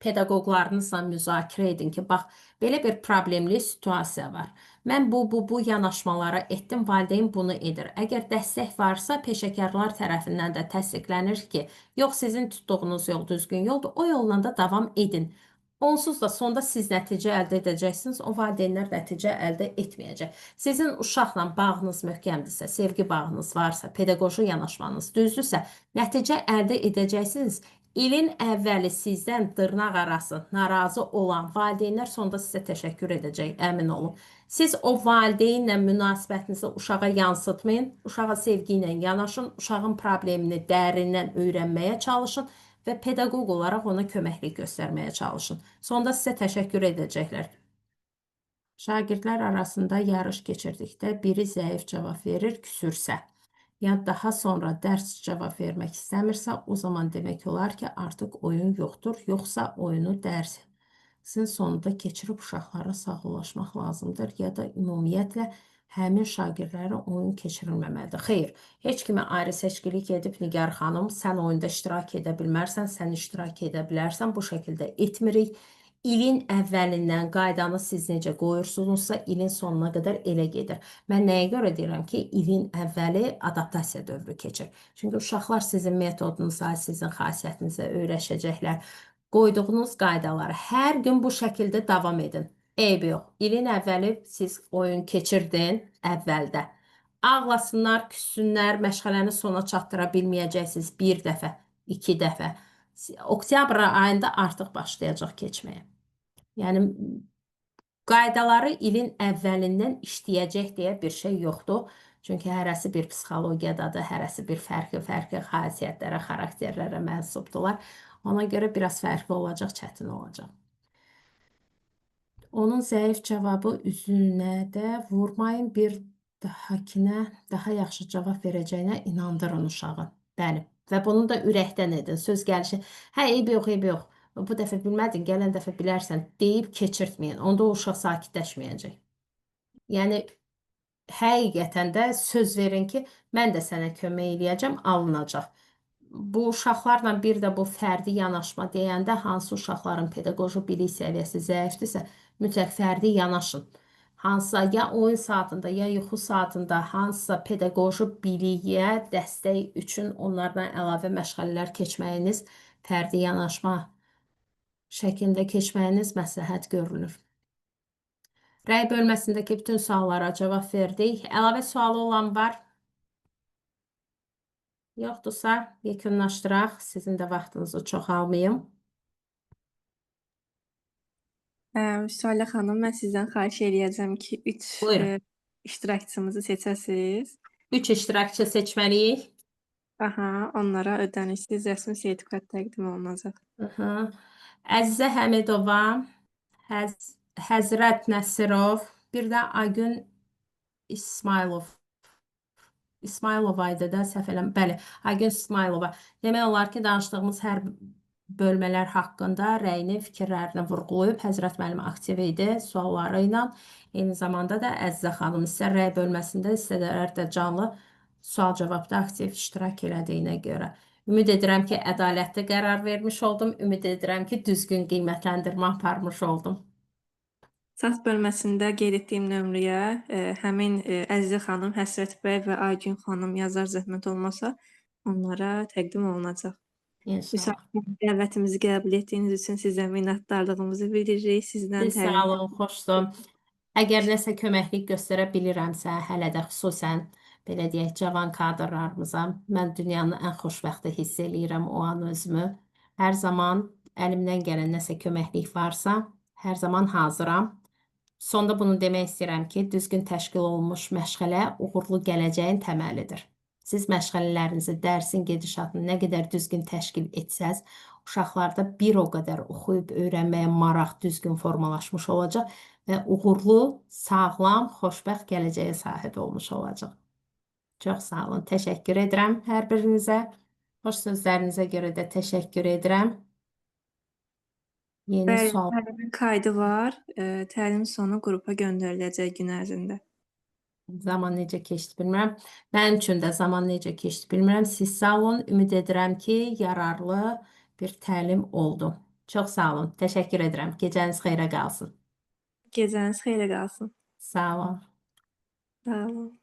pedaqoqlarınızla müzakirə edin ki, bax, belə bir problemli situasiya var. Mən bu yanaşmaları etdim, valideyn bunu edir. Əgər dəstək varsa, peşəkarlar tərəfindən də təsdiqlənir ki, yox, sizin tutduğunuz yol düzgün yoldur, o yolla da davam edin. Onsuz da sonda siz nəticə əldə edəcəksiniz, o valideynlər nəticə əldə etməyəcək. Sizin uşaqla bağınız möhkəmdirsə, sevgi bağınız varsa, pedaqoji yanaşmanız düzdürsə, nəticə əldə edəcəksiniz. İlin əvvəli sizdən dırnaq arası narazı olan valideynlər sonda sizə təşəkkür edəcək, əmin olun. Siz o valideynlə münasibətinizi uşağa yansıtmayın, uşağa sevgi ilə yanaşın, uşağın problemini dərindən öyrənməyə çalışın və pedaqoq olaraq ona köməklik göstərməyə çalışın. Sonda sizə təşəkkür edəcəklər. Şagirdlər arasında yarış keçirdikdə biri zəif cavab verir, küsürsə, ya daha sonra dərs cavab vermək istəmirsə, o zaman demək olar ki, artıq oyun yoxdur, yoxsa oyunu dərsin sonunda keçirib uşaqlara sağollaşmaq lazımdır, ya da ümumiyyətlə həmin şagirdlərə oyun keçirilməməlidir. Xeyr, heç kimi ayrı seçkilik edib Nigar xanım, sən oyunda iştirak edə bilmərsən, sən iştirak edə bilərsən, bu şəkildə etmirik. İlin əvvəlindən qaydanı siz necə qoyursunuzsa, ilin sonuna qədər elə gedir. Mən nəyə görə deyirəm ki, ilin əvvəli adaptasiya dövrü keçir. Çünki uşaqlar sizin metodunuza, sizin xasiyyətinizə öyrəşəcəklər. Qoyduğunuz qaydaları hər gün bu şəkildə davam edin. Eybi yox, ilin əvvəli siz oyun keçirdin əvvəldə. Ağlasınlar, küssünlər, məşğələni sona çatdıra bilməyəcəksiniz bir dəfə, 2 dəfə. Oktyabr ayında artıq başlayacaq keçməyə. Yəni, qaydaları ilin əvvəlindən işləyəcək deyə bir şey yoxdur. Çünki hərəsi bir psixologiyadadır, hərəsi bir fərqli xasiyyətlərə, xarakterlərə mənsubdular. Ona görə biraz fərqli olacaq, çətin olacaq. Onun zəif cavabı üzünə də vurmayın, bir dahakinə daha yaxşı cavab verəcəyinə inandırın uşağı. Bəli, və bunu da ürəkdən edin, söz gəlişi, hə, eybi yox, eybi yox. Bu dəfə bilmədin, gələn dəfə bilərsən deyib keçirtməyin. Onda o uşaq sakitləşməyəcək. Yəni, həqiqətən də söz verin ki, mən də sənə kömək eləyəcəm, alınacaq. Bu uşaqlarla bir də bu fərdi yanaşma deyəndə hansı uşaqların pedaqoji bilik səviyyəsi zəifdirsə, mütləq fərdi yanaşın. Hansısa ya oyun saatında, ya yuxu saatında hansısa pedaqoji biliyə dəstək üçün onlardan əlavə məşğələlər keçməyiniz, fərdi yanaşma şəklində keçməyiniz məsləhət görülür. Rəy bölməsindəki bütün suallara cavab verdik. Əlavə sualı olan var? Yoxdursa, yekunlaşdıraq. Sizin də vaxtınızı çox almayım. Müsalə xanım, mən sizdən xahiş eləyəcəm ki, 3 Buyurun. iştirakçımızı seçəsiniz. 3 iştirakçı seçməliyik. Aha, onlara ödənişsiz rəsmi sertifikat təqdim olunacaq. Əzizə Həmidova, Həzrət Nəsirov, bir də Aygün İsmailova idi da, səhv eləmirəm. Bəli, Aygün İsmailova. Demək olar ki, danışdığımız hər bölmələr haqqında rəyini, fikirlərini vurğulayıb, Həzrət müəllim aktiv idi sualları ilə. Eyni zamanda da Əzizə xanım istər rəy bölməsində, istədilər də canlı sual-cavabda aktiv iştirak elədiyinə görə. Ümid edirəm ki, ədalətli qərar vermiş oldum. Ümid edirəm ki, düzgün qiymətləndirmə aparmış oldum. Chat bölməsində qeyd etdiyim nömrəyə həmin Əzizə xanım, Həsrət bəy və Aygün xanım yazar zəhmət olmasa onlara təqdim olunacaq. İnşallah. Dəvətimizi qəbul etdiyiniz üçün sizə minnətdarlığımızı bildiririk. Sizdən Siz sağ olun, xoşdur. Əgər nəsə köməklik göstərə bilirəmsə, hələ də xüsusən belə deyək, cavan kadrlarımıza, mən dünyanın ən xoşbəxti hiss eləyirəm o an özümü. Hər zaman əlimdən gələn nəsə köməklik varsa, hər zaman hazıram. Sonda bunu demək istəyirəm ki, düzgün təşkil olunmuş məşğələ uğurlu gələcəyin təməlidir. Siz məşğələlərinizi, dərsin gedişatını nə qədər düzgün təşkil etsəz, uşaqlarda bir o qədər oxuyub öyrənməyə maraq düzgün formalaşmış olacaq və uğurlu, sağlam, xoşbəxt gələcəyə sahib olmuş olacaq. Çox sağ olun, təşəkkür edirəm hər birinizə. Xoş sözlərinizə görə də təşəkkür edirəm. Yeni Bəli, sual. təlimin kaydı var. Təlim sonu qrupa göndəriləcək gün ərzində. Zaman necə keçdi bilmirəm. Mənim üçün də zaman necə keçdi bilmirəm. Siz sağ olun. Ümid edirəm ki, yararlı bir təlim oldu. Çox sağ olun. Təşəkkür edirəm. Gecəniz xeyrə qalsın. Gecəniz xeyrə qalsın. Sağ olun. Sağ olun.